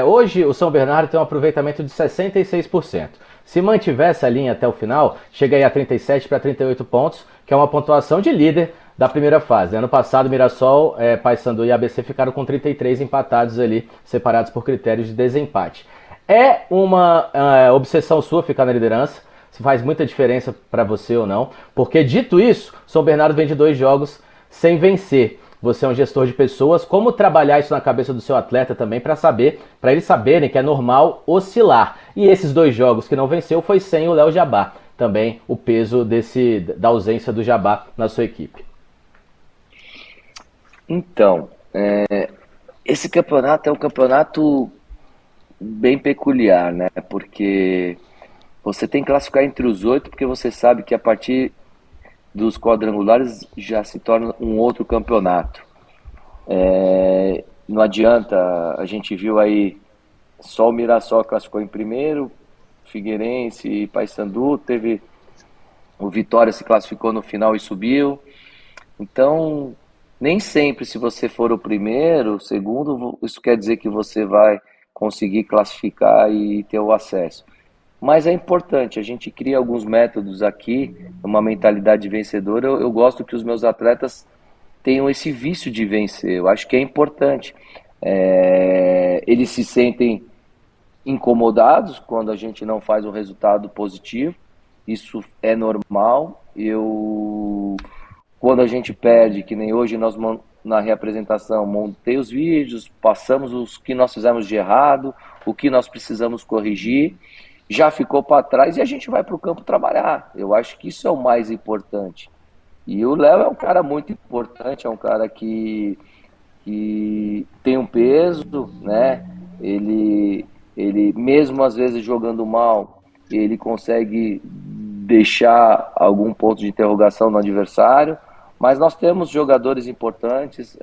S1: hoje o São Bernardo tem um aproveitamento de 66%. Se mantiver essa linha até o final, chega aí a 37 para 38 pontos, que é uma pontuação de líder da primeira fase. Ano passado, Mirassol, Paysandu e ABC ficaram com 33 empatados ali, separados por critérios de desempate. É uma obsessão sua ficar na liderança, se faz muita diferença para você ou não, porque dito isso, São Bernardo vem de 2 jogos sem vencer. Você é um gestor de pessoas, como trabalhar isso na cabeça do seu atleta também para eles saberem que é normal oscilar. E esses 2 jogos que não venceu foi sem o Léo Jabá, também o peso da ausência do Jabá na sua equipe.
S2: Então, esse campeonato é um campeonato bem peculiar, né? Porque você tem que classificar entre os 8, porque você sabe que a partir dos quadrangulares já se torna um outro campeonato. Não adianta, a gente viu aí, só o Mirassol classificou em primeiro, Figueirense e Paysandu, teve o Vitória se classificou no final e subiu. Então, nem sempre se você for o primeiro, o segundo, isso quer dizer que você vai conseguir classificar e ter o acesso. Mas é importante, a gente cria alguns métodos aqui, uma mentalidade vencedora. Eu gosto que os meus atletas tenham esse vício de vencer, eu acho que é importante. Eles se sentem incomodados quando a gente não faz um resultado positivo, isso é normal. Quando a gente perde, que nem hoje nós na reapresentação montei os vídeos, passamos os que nós fizemos de errado, o que nós precisamos corrigir, já ficou para trás e a gente vai para o campo trabalhar. Eu acho que isso é o mais importante. E o Léo é um cara muito importante, é um cara que tem um peso, né? Ele mesmo às vezes jogando mal, ele consegue deixar algum ponto de interrogação no adversário, mas nós temos jogadores importantes,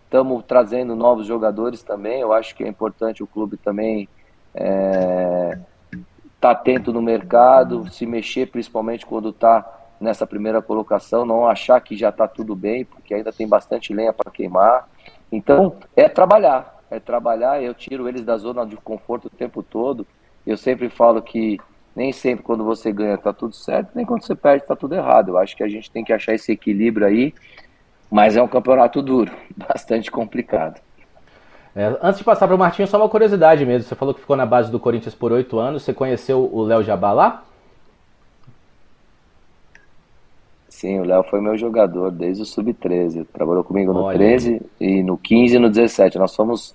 S2: estamos trazendo novos jogadores também. Eu acho que é importante o clube também estar atento no mercado, se mexer principalmente quando está nessa primeira colocação, não achar que já está tudo bem, porque ainda tem bastante lenha para queimar. Então, é trabalhar, eu tiro eles da zona de conforto o tempo todo. Eu sempre falo que nem sempre quando você ganha está tudo certo, nem quando você perde está tudo errado. Eu acho que a gente tem que achar esse equilíbrio aí, mas é um campeonato duro, bastante complicado.
S1: Antes de passar para o Martinho, só uma curiosidade mesmo. Você falou que ficou na base do Corinthians por 8 anos. Você conheceu o Léo Jabá lá?
S2: Sim, o Léo foi meu jogador desde o Sub-13. Trabalhou comigo no 13 e no 15 e no 17. Nós somos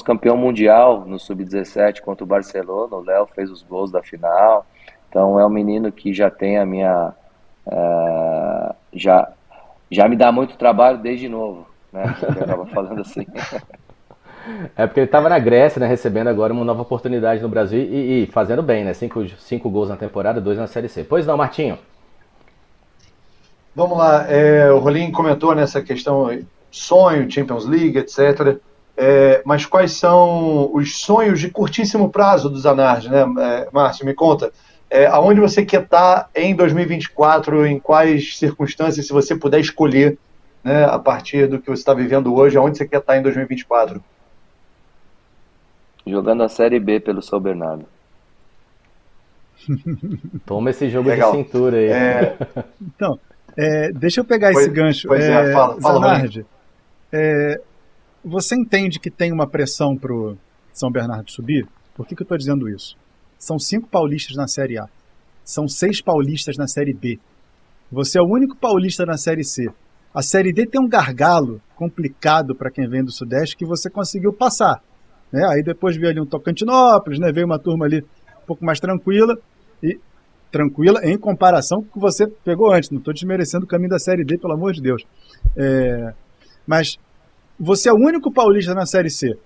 S2: campeão mundial no Sub-17 contra o Barcelona. O Léo fez os gols da final. Então é um menino que já tem a minha... já me dá muito trabalho desde novo, né? Eu acaba falando assim.
S1: É porque ele estava na Grécia, né, recebendo agora uma nova oportunidade no Brasil e fazendo bem, né? 5 gols na temporada, 2 na Série C. Pois não, Martinho?
S4: Vamos lá, o Rolim comentou nessa questão sonho, Champions League, etc. Mas quais são os sonhos de curtíssimo prazo do Zanardi, né? Márcio, me conta. Aonde você quer estar em 2024, em quais circunstâncias, se você puder escolher, né, a partir do que você está vivendo hoje, aonde você quer estar em 2024?
S2: Jogando a Série B pelo São Bernardo.
S1: Toma esse jogo
S4: Legal.
S1: de cintura aí.
S3: Então, deixa eu pegar esse gancho.
S4: Fala,
S3: Zanardi, você entende que tem uma pressão para o São Bernardo subir? Por que eu estou dizendo isso? São 5 paulistas na Série A. São 6 paulistas na Série B. Você é o único paulista na Série C. A Série D tem um gargalo complicado para quem vem do Sudeste que você conseguiu passar. Né? Aí depois veio ali um Tocantinópolis, né? Veio uma turma ali um pouco mais tranquila em comparação com o que você pegou antes. Não estou desmerecendo o caminho da Série D, pelo amor de Deus. Mas você é o único paulista na Série C.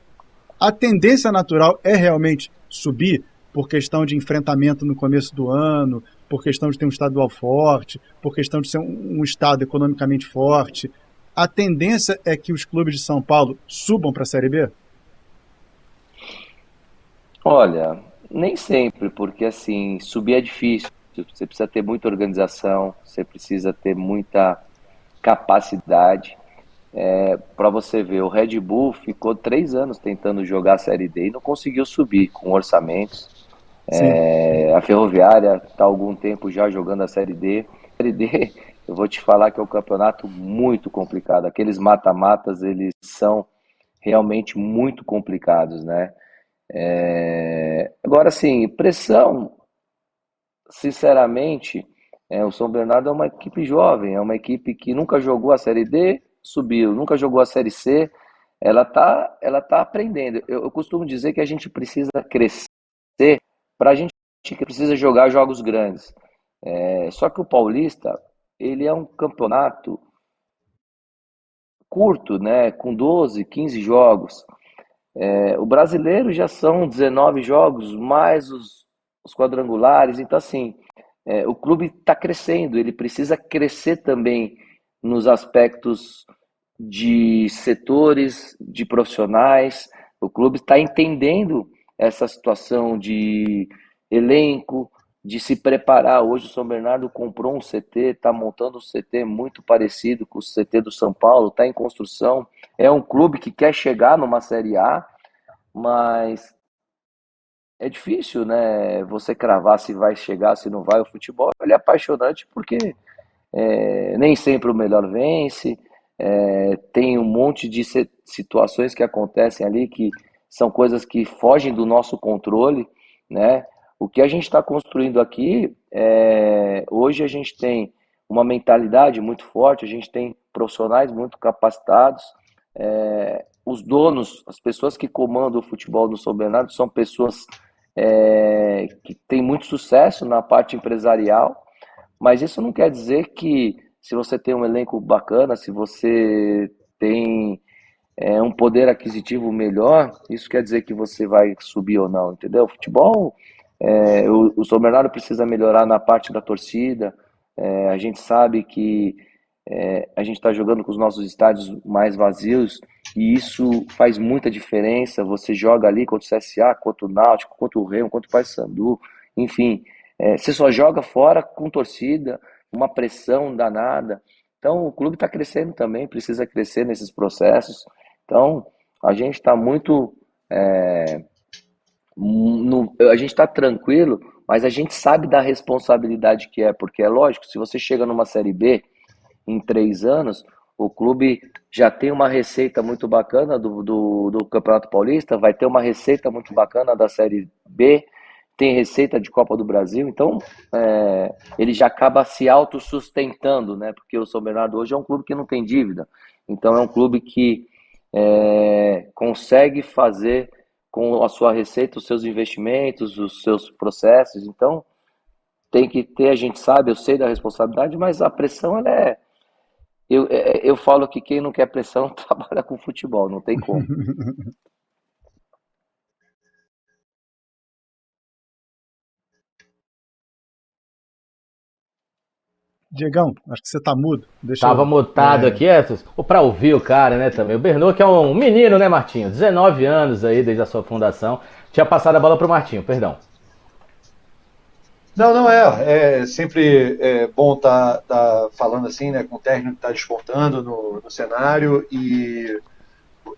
S3: A tendência natural é realmente subir, por questão de enfrentamento no começo do ano, por questão de ter um estadual forte, por questão de ser um estado economicamente forte. A tendência é que os clubes de São Paulo subam para a Série B?
S2: Olha, nem sempre, porque assim, subir é difícil. Você precisa ter muita organização, você precisa ter muita capacidade. Para você ver, o Red Bull ficou 3 anos tentando jogar a Série D e não conseguiu subir com orçamentos.
S3: Sim.
S2: A Ferroviária está há algum tempo já jogando a Série D. A Série D, eu vou te falar que é um campeonato muito complicado. Aqueles mata-matas, eles são realmente muito complicados, né? Agora, sim, pressão, sinceramente, o São Bernardo é uma equipe jovem, é uma equipe que nunca jogou a Série D, subiu, nunca jogou a Série C, ela tá aprendendo. Eu costumo dizer que a gente precisa crescer para a gente que precisa jogar jogos grandes. Só que o Paulista, ele é um campeonato curto, né, com 12, 15 jogos. O brasileiro já são 19 jogos, mais os quadrangulares. Então, assim, o clube está crescendo, ele precisa crescer também nos aspectos de setores, de profissionais. O clube está entendendo essa situação de elenco, de se preparar. Hoje o São Bernardo comprou um CT, está montando um CT muito parecido com o CT do São Paulo, está em construção. É um clube que quer chegar numa Série A, mas é difícil, né? Você cravar se vai chegar, se não vai. O futebol ele é apaixonante porque nem sempre o melhor vence. Tem um monte de situações que acontecem ali que são coisas que fogem do nosso controle, né? O que a gente está construindo aqui, hoje a gente tem uma mentalidade muito forte, a gente tem profissionais muito capacitados, os donos, as pessoas que comandam o futebol do São Bernardo são pessoas que têm muito sucesso na parte empresarial, mas isso não quer dizer que se você tem um elenco bacana, se você tem um poder aquisitivo melhor, isso quer dizer que você vai subir ou não, entendeu? O futebol, o São Bernardo precisa melhorar na parte da torcida. A gente sabe que a gente está jogando com os nossos estádios mais vazios e isso faz muita diferença. Você joga ali contra o CSA, contra o Náutico, contra o Remo, contra o Paysandu, enfim, você só joga fora com torcida, uma pressão danada. Então o clube está crescendo também, precisa crescer nesses processos. Então a gente está muito, a gente está tranquilo, mas a gente sabe da responsabilidade que é, porque é lógico, se você chega numa Série B em 3 anos, o clube já tem uma receita muito bacana do Campeonato Paulista, vai ter uma receita muito bacana da Série B, tem receita de Copa do Brasil, então ele já acaba se autossustentando, né? Porque o São Bernardo hoje é um clube que não tem dívida, então é um clube que consegue fazer com a sua receita os seus investimentos, os seus processos, então tem que ter, a gente sabe, eu sei da responsabilidade, mas a pressão ela eu falo que quem não quer pressão trabalha com futebol, não tem como.
S3: Diegão, acho que você está mudo. Deixa
S1: Tava
S3: eu.
S1: mutado aqui, ou pra ouvir o cara, né, também. O Bernou, que é um menino, né, Martinho? 19 anos aí, desde a sua fundação. Tinha passado a bola pro Martinho, perdão.
S4: Não, não é sempre bom estar falando assim, né, com o técnico que está despontando no cenário, e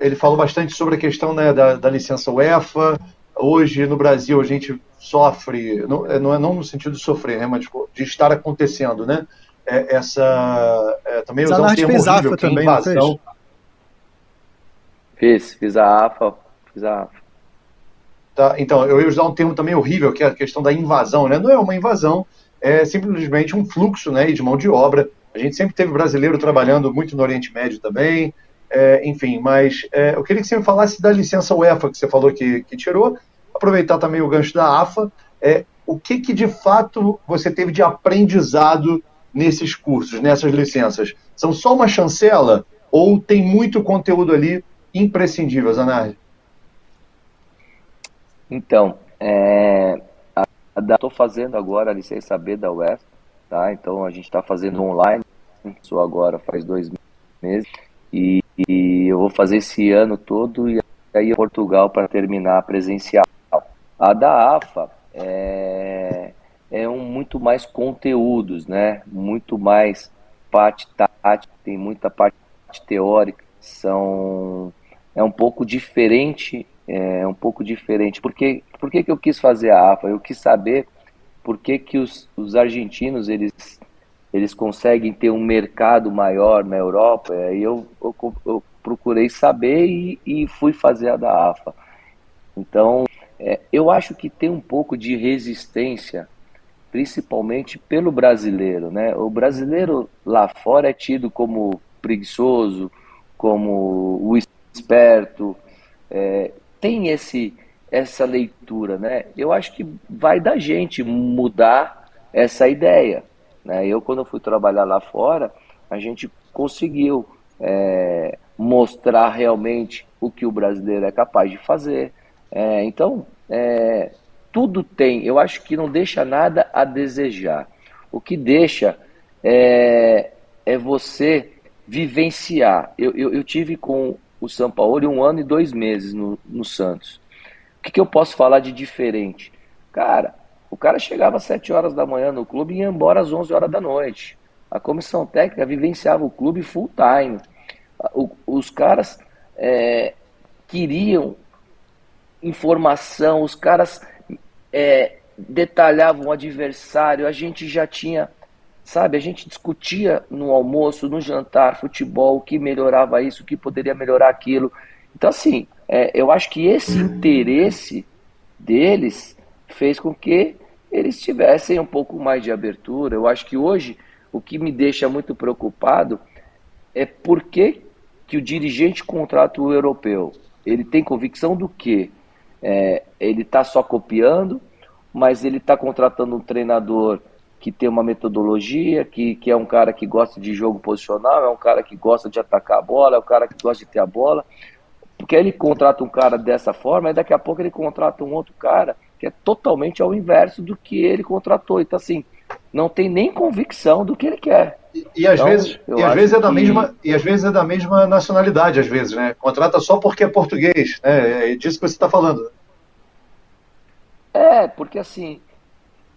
S4: ele falou bastante sobre a questão, né, da licença UEFA. Hoje no Brasil a gente sofre, não no sentido de sofrer, né, mas de estar acontecendo, né? Também usar um
S3: Zanardi
S4: termo
S3: fez
S4: horrível
S3: AFA
S4: que é
S3: também, não fez?
S4: invasão.
S2: Fiz a AFA, fiz a AFA.
S4: Tá? Então, eu ia usar um termo também horrível, que é a questão da invasão, né? Não é uma invasão, é simplesmente um fluxo, né, de mão de obra. A gente sempre teve brasileiro trabalhando muito no Oriente Médio também, enfim, mas eu queria que você me falasse da licença UEFA que você falou que tirou, aproveitar também o gancho da AFA, o que de fato você teve de aprendizado nesses cursos, nessas licenças? São só uma chancela ou tem muito conteúdo ali imprescindível, Zanardi?
S2: Então, Estou fazendo agora a licença B da UF, tá? Então a gente está fazendo online, sou agora faz 2 meses, e eu vou fazer esse ano todo e aí Portugal para terminar presencial. A da AFA é muito mais conteúdos, né? Muito mais parte tática, tem muita parte teórica, é um pouco diferente, Por que eu quis fazer a AFA? Eu quis saber por que que os argentinos eles conseguem ter um mercado maior na Europa. Aí eu procurei saber e fui fazer a da AFA. Então, eu acho que tem um pouco de resistência, principalmente pelo brasileiro, né? O brasileiro lá fora é tido como preguiçoso, como o esperto, tem essa leitura, né? Eu acho que vai da gente mudar essa ideia, né? Eu, quando eu fui trabalhar lá fora, a gente conseguiu mostrar realmente o que o brasileiro é capaz de fazer. Então, tudo tem, eu acho que não deixa nada a desejar. O que deixa é você vivenciar. Eu tive com o Sampaoli 1 ano e 2 meses no Santos. O que eu posso falar de diferente? Cara, o cara chegava às 7 horas da manhã no clube e ia embora às 11 horas da noite. A comissão técnica vivenciava o clube full time. Os caras queriam informação, os caras detalhavam o adversário, a gente já tinha, sabe, a gente discutia no almoço, no jantar, futebol, o que melhorava isso, o que poderia melhorar aquilo. Então, assim, eu acho que esse interesse deles fez com que eles tivessem um pouco mais de abertura. Eu acho que hoje o que me deixa muito preocupado é por que o dirigente contrata o europeu. Ele tem convicção do quê? Ele está só copiando, mas ele está contratando um treinador que tem uma metodologia, que é um cara que gosta de jogo posicional, é um cara que gosta de atacar a bola, é um cara que gosta de ter a bola. Porque ele contrata um cara dessa forma, e daqui a pouco ele contrata um outro cara que é totalmente ao inverso do que ele contratou. Então, assim, não tem nem convicção do que ele quer.
S4: E às vezes é da mesma nacionalidade, às vezes, né? Contrata só porque é português, né? É disso que você está falando.
S2: Porque assim,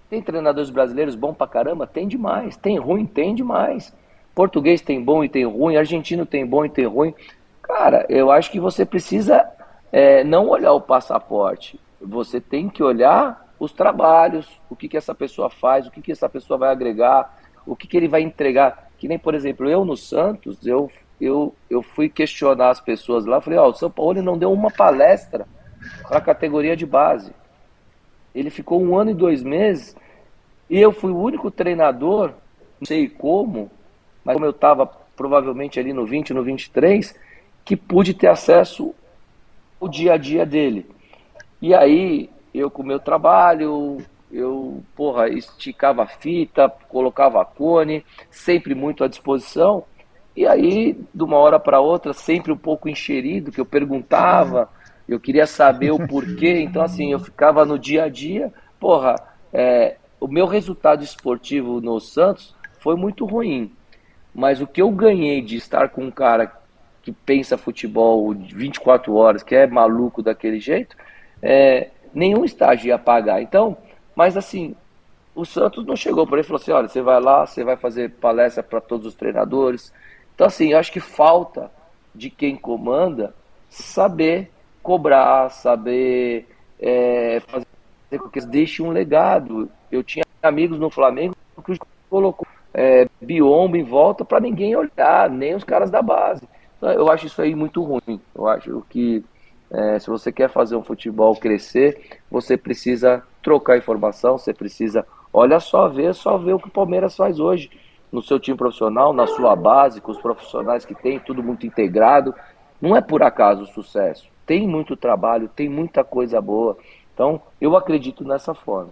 S2: tem treinadores brasileiros bom pra caramba? Tem demais. Tem ruim? Tem demais. Português tem bom e tem ruim, argentino tem bom e tem ruim. Cara, eu acho que você precisa não olhar o passaporte, você tem que olhar os trabalhos, o que essa pessoa faz, o que essa pessoa vai agregar, o que ele vai entregar. Que nem, por exemplo, eu no Santos, eu fui questionar as pessoas lá, falei, o São Paulo não deu uma palestra para a categoria de base. Ele ficou 1 ano e 2 meses e eu fui o único treinador, não sei como, mas como eu estava provavelmente ali no 20, no 23, que pude ter acesso ao dia a dia dele. E aí, eu com o meu trabalho, esticava a fita, colocava a cone, sempre muito à disposição. E aí, de uma hora para outra, sempre um pouco encherido, que eu perguntava, eu queria saber o porquê. Então, assim, eu ficava no dia a dia. O meu resultado esportivo no Santos foi muito ruim. Mas o que eu ganhei de estar com um cara que pensa futebol 24 horas, que é maluco daquele jeito, nenhum estágio ia pagar. Então, mas assim, o Santos não chegou por ele e falou assim, olha, você vai lá, você vai fazer palestra para todos os treinadores. Então, assim, eu acho que falta de quem comanda saber cobrar, saber fazer com que eles deixem um legado. Eu tinha amigos no Flamengo que colocou biombo em volta para ninguém olhar, nem os caras da base. Então, eu acho isso aí muito ruim. Eu acho que se você quer fazer um futebol crescer, você precisa trocar informação, você precisa, olha só ver o que o Palmeiras faz hoje no seu time profissional, na sua base, com os profissionais que tem, tudo muito integrado. Não é por acaso o sucesso. Tem muito trabalho, tem muita coisa boa. Então, eu acredito nessa forma.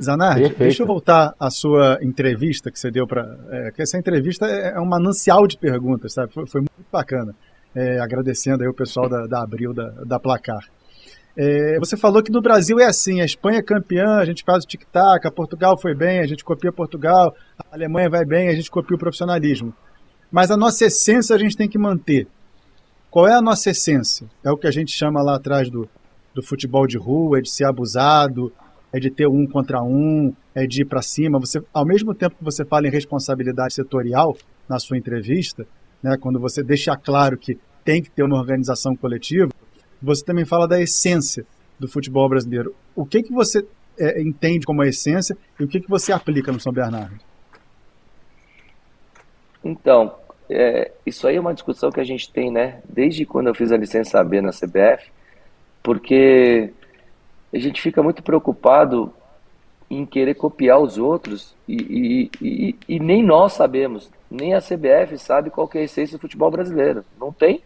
S3: Zanardi, deixa eu voltar à sua entrevista que você deu para. Que essa entrevista é um manancial de perguntas, sabe? Foi muito bacana. Agradecendo aí o pessoal da Abril, da Placar. Você falou que no Brasil é assim, a Espanha é campeã, a gente faz o tic-tac, a Portugal foi bem, a gente copia Portugal, a Alemanha vai bem, a gente copia o profissionalismo. Mas a nossa essência a gente tem que manter. Qual é a nossa essência? É o que a gente chama lá atrás do futebol de rua, é de ser abusado, é de ter um contra um, é de ir para cima. Você, ao mesmo tempo que você fala em responsabilidade setorial na sua entrevista, né, quando você deixa claro que tem que ter uma organização coletiva, você também fala da essência do futebol brasileiro. O que você entende como a essência e o que você aplica no São Bernardo?
S2: Então, isso aí é uma discussão que a gente tem, né? Desde quando eu fiz a licença B na CBF, porque a gente fica muito preocupado em querer copiar os outros e nem nós sabemos, nem a CBF sabe qual que é a essência do futebol brasileiro. Não tem,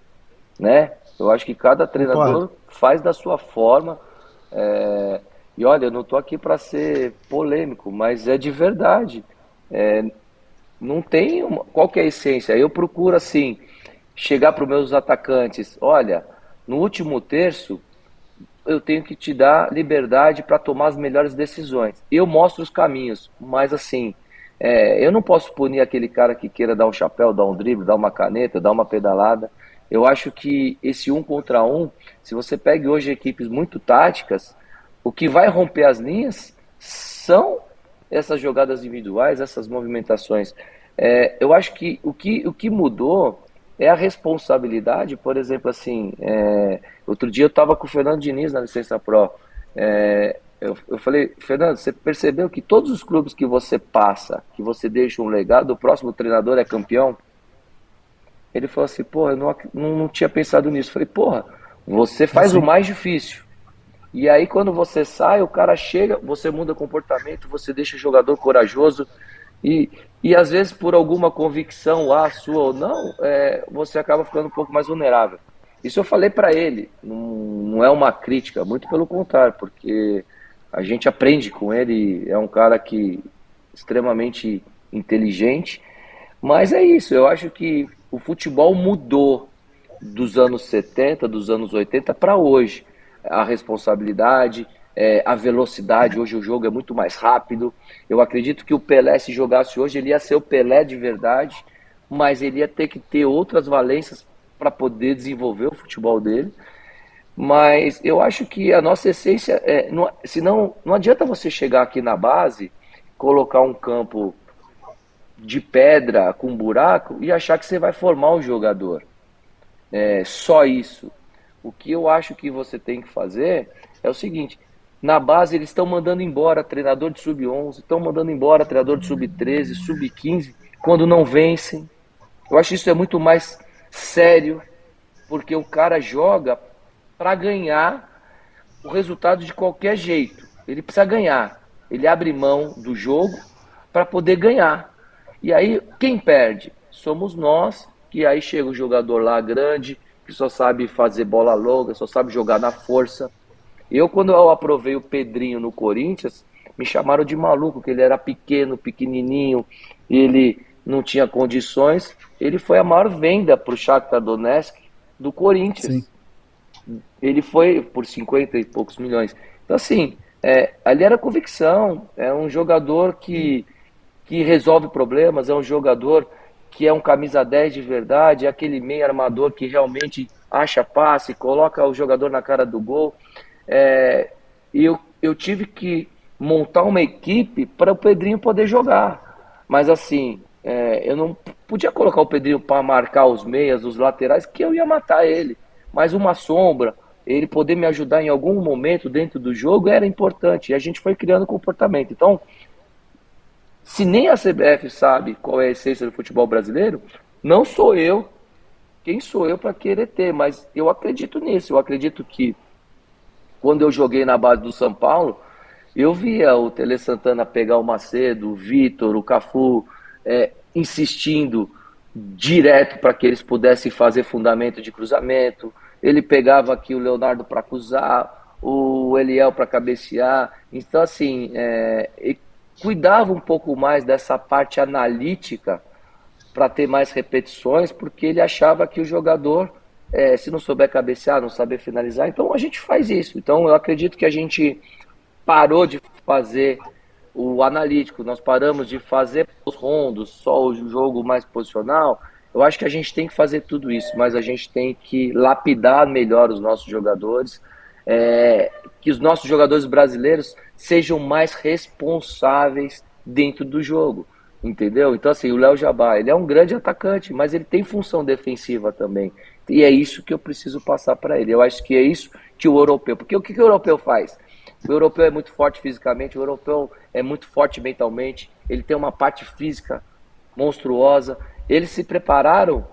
S2: né? Eu acho que cada treinador faz da sua forma. E olha, eu não estou aqui para ser polêmico, mas é de verdade. Não tem qual que é a essência. Eu procuro, assim, chegar para os meus atacantes. Olha, no último terço, eu tenho que te dar liberdade para tomar as melhores decisões. Eu mostro os caminhos, mas assim, eu não posso punir aquele cara que queira dar um chapéu, dar um drible, dar uma caneta, dar uma pedalada. Eu acho que esse 1 contra 1, se você pega hoje equipes muito táticas, o que vai romper as linhas são essas jogadas individuais, essas movimentações. Eu acho que o que mudou é a responsabilidade. Por exemplo, assim, outro dia eu estava com o Fernando Diniz na Licença Pro. Eu falei, Fernando, você percebeu que todos os clubes que você passa, que você deixa um legado, o próximo treinador é campeão? Ele falou assim, porra, eu não tinha pensado nisso. Eu falei, porra, você faz o mais difícil. E aí quando você sai, o cara chega, você muda comportamento, você deixa o jogador corajoso e às vezes por alguma convicção sua ou não, você acaba ficando um pouco mais vulnerável. Isso eu falei para ele, não é uma crítica, muito pelo contrário, porque a gente aprende com ele, é um cara extremamente inteligente, mas é isso, eu acho que o futebol mudou dos anos 70, dos anos 80 para hoje. A responsabilidade, a velocidade, hoje o jogo é muito mais rápido. Eu acredito que o Pelé, se jogasse hoje, ele ia ser o Pelé de verdade, mas ele ia ter que ter outras valências para poder desenvolver o futebol dele. Mas eu acho que a nossa essência, não adianta você chegar aqui na base, colocar um campo de pedra com buraco e achar que você vai formar o jogador. Só isso. O que eu acho que você tem que fazer é o seguinte: na base eles estão mandando embora treinador de sub-11, estão mandando embora treinador de sub-13, sub-15, quando não vencem. Eu acho que isso é muito mais sério, porque o cara joga para ganhar o resultado de qualquer jeito. Ele precisa ganhar. Ele abre mão do jogo para poder ganhar. E aí, quem perde? Somos nós, que aí chega o jogador lá grande, que só sabe fazer bola longa, só sabe jogar na força. Quando eu aprovei o Pedrinho no Corinthians, me chamaram de maluco, que ele era pequeno, pequenininho, e ele não tinha condições. Ele foi a maior venda para o Shakhtar Donetsk do Corinthians. Sim. Ele foi por 50 e poucos milhões. Então, assim, ali era convicção. É um jogador que resolve problemas, é um jogador que é um camisa 10 de verdade, é aquele meio armador que realmente acha passe, coloca o jogador na cara do gol. E eu tive que montar uma equipe para o Pedrinho poder jogar. Mas assim, eu não podia colocar o Pedrinho para marcar os meias, os laterais, que eu ia matar ele. Mas uma sombra, ele poder me ajudar em algum momento dentro do jogo era importante. E a gente foi criando comportamento. Então, se nem a CBF sabe qual é a essência do futebol brasileiro, não sou eu. Quem sou eu para querer ter? Mas eu acredito nisso. Eu acredito que quando eu joguei na base do São Paulo, eu via o Tele Santana pegar o Macedo, o Vitor, o Cafu, insistindo direto para que eles pudessem fazer fundamento de cruzamento. Ele pegava aqui o Leonardo para cruzar, o Eliel para cabecear. Então, assim, cuidava um pouco mais dessa parte analítica para ter mais repetições, porque ele achava que o jogador se não souber cabecear, não saber finalizar, então a gente faz isso. Então eu acredito que a gente parou de fazer o analítico, nós paramos de fazer os rondos, só o jogo mais posicional. Eu acho que a gente tem que fazer tudo isso, mas a gente tem que lapidar melhor os nossos jogadores, que os nossos jogadores brasileiros sejam mais responsáveis dentro do jogo, entendeu? Então assim, o Léo Jabá, ele é um grande atacante, mas ele tem função defensiva também, e é isso que eu preciso passar para ele. Eu acho que é isso que o europeu, porque o que o europeu faz? O europeu é muito forte fisicamente, o europeu é muito forte mentalmente, ele tem uma parte física monstruosa. Eles se prepararam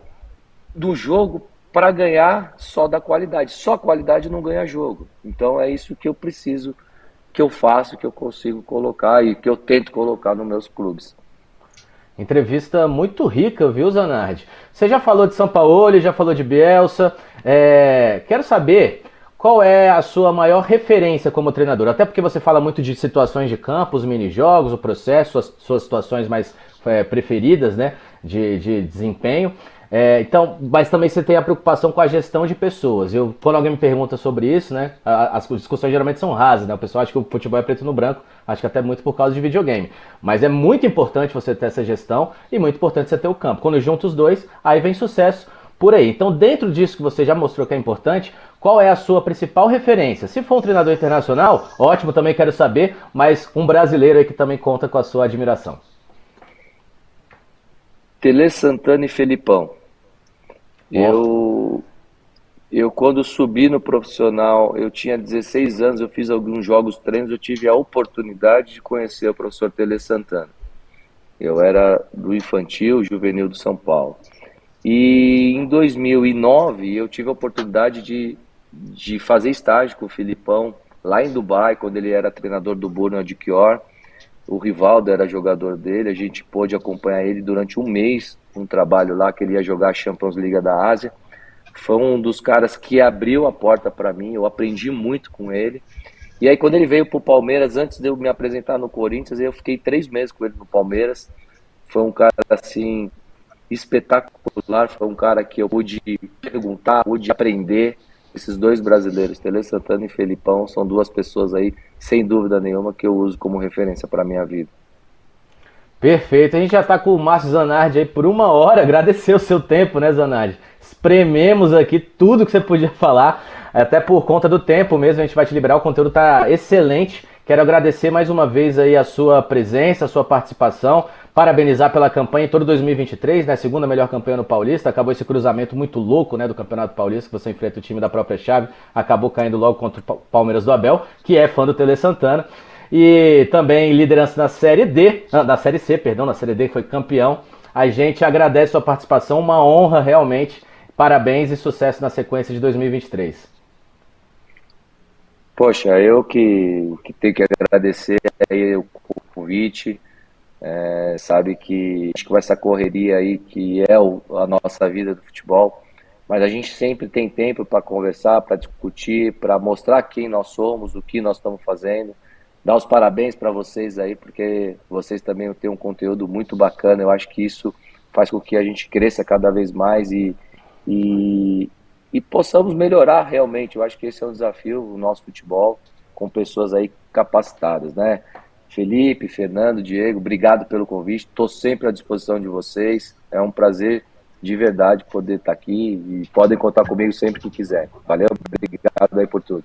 S2: do jogo para ganhar só da qualidade. Só qualidade não ganha jogo. Então é isso que eu preciso, que eu faço, que eu consigo colocar e que eu tento colocar nos meus clubes.
S1: Entrevista muito rica, viu, Zanardi? Você já falou de Sampaoli, já falou de Bielsa. Quero saber qual é a sua maior referência como treinador. Até porque você fala muito de situações de campo, os mini-jogos, o processo, suas situações mais preferidas, né, de desempenho. Então, mas também você tem a preocupação com a gestão de pessoas. Quando alguém me pergunta sobre isso, né, as discussões geralmente são rasas, né? O pessoal acha que o futebol é preto no branco, acho que até muito por causa de videogame. Mas é muito importante você ter essa gestão e muito importante você ter o campo. Quando junta os dois, aí vem sucesso por aí. Então, dentro disso que você já mostrou que é importante, qual é a sua principal referência? Se for um treinador internacional, ótimo, também quero saber, mas um brasileiro aí que também conta com a sua admiração.
S2: Tele Santana e Felipão. Eu quando subi no profissional, eu tinha 16 anos, eu fiz alguns jogos treinos, eu tive a oportunidade de conhecer o professor Tele Santana. Eu era do infantil, juvenil do São Paulo. E em 2009 eu tive a oportunidade de fazer estágio com o Felipão lá em Dubai, quando ele era treinador do Borussia Dortmund. O Rivaldo era jogador dele, a gente pôde acompanhar ele durante um mês, um trabalho lá que ele ia jogar a Champions League da Ásia. Foi um dos caras que abriu a porta para mim, eu aprendi muito com ele. E aí quando ele veio pro Palmeiras, antes de eu me apresentar no Corinthians, eu fiquei 3 meses com ele no Palmeiras. Foi um cara assim espetacular, foi um cara que eu pude perguntar, pude aprender. Esses dois brasileiros, Tele Santana e Felipão, são duas pessoas aí, sem dúvida nenhuma, que eu uso como referência para a minha vida.
S1: Perfeito, a gente já está com o Márcio Zanardi aí por 1 hora, agradecer o seu tempo, né, Zanardi? Esprememos aqui tudo que você podia falar, até por conta do tempo mesmo, a gente vai te liberar, o conteúdo está excelente. Quero agradecer mais uma vez aí a sua presença, a sua participação, parabenizar pela campanha em todo 2023, né? Segunda melhor campanha no Paulista, acabou esse cruzamento muito louco, né, do Campeonato Paulista, que você enfrenta o time da própria chave, acabou caindo logo contra o Palmeiras do Abel, que é fã do Tele Santana, e também liderança na Série D, na Série C, perdão, na Série D, que foi campeão. A gente agradece a sua participação, uma honra realmente, parabéns e sucesso na sequência de 2023.
S2: Poxa, eu que tenho que agradecer aí o convite, sabe que acho que essa correria aí que é a nossa vida do futebol, mas a gente sempre tem tempo para conversar, para discutir, para mostrar quem nós somos, o que nós estamos fazendo, dar os parabéns para vocês aí, porque vocês também têm um conteúdo muito bacana, eu acho que isso faz com que a gente cresça cada vez mais e possamos melhorar realmente. Eu acho que esse é um desafio do nosso futebol, com pessoas aí capacitadas, né? Felipe, Fernando, Diego, obrigado pelo convite, estou sempre à disposição de vocês, é um prazer de verdade poder estar aqui e podem contar comigo sempre que quiser. Valeu, obrigado aí por tudo.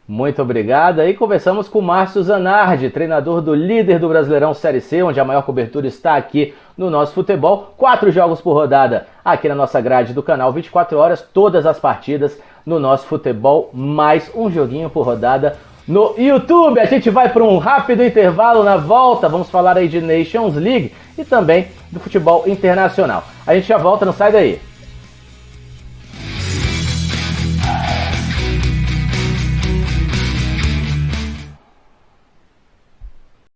S1: Muito obrigado. Aí conversamos com o Márcio Zanardi, treinador do líder do Brasileirão Série C, onde a maior cobertura está aqui no nosso futebol. 4 jogos por rodada aqui na nossa grade do canal 24 horas, todas as partidas no nosso futebol, mais um joguinho por rodada no YouTube. A gente vai para um rápido intervalo. Na volta vamos falar aí de Nations League e também do futebol internacional. A gente já volta, não sai daí.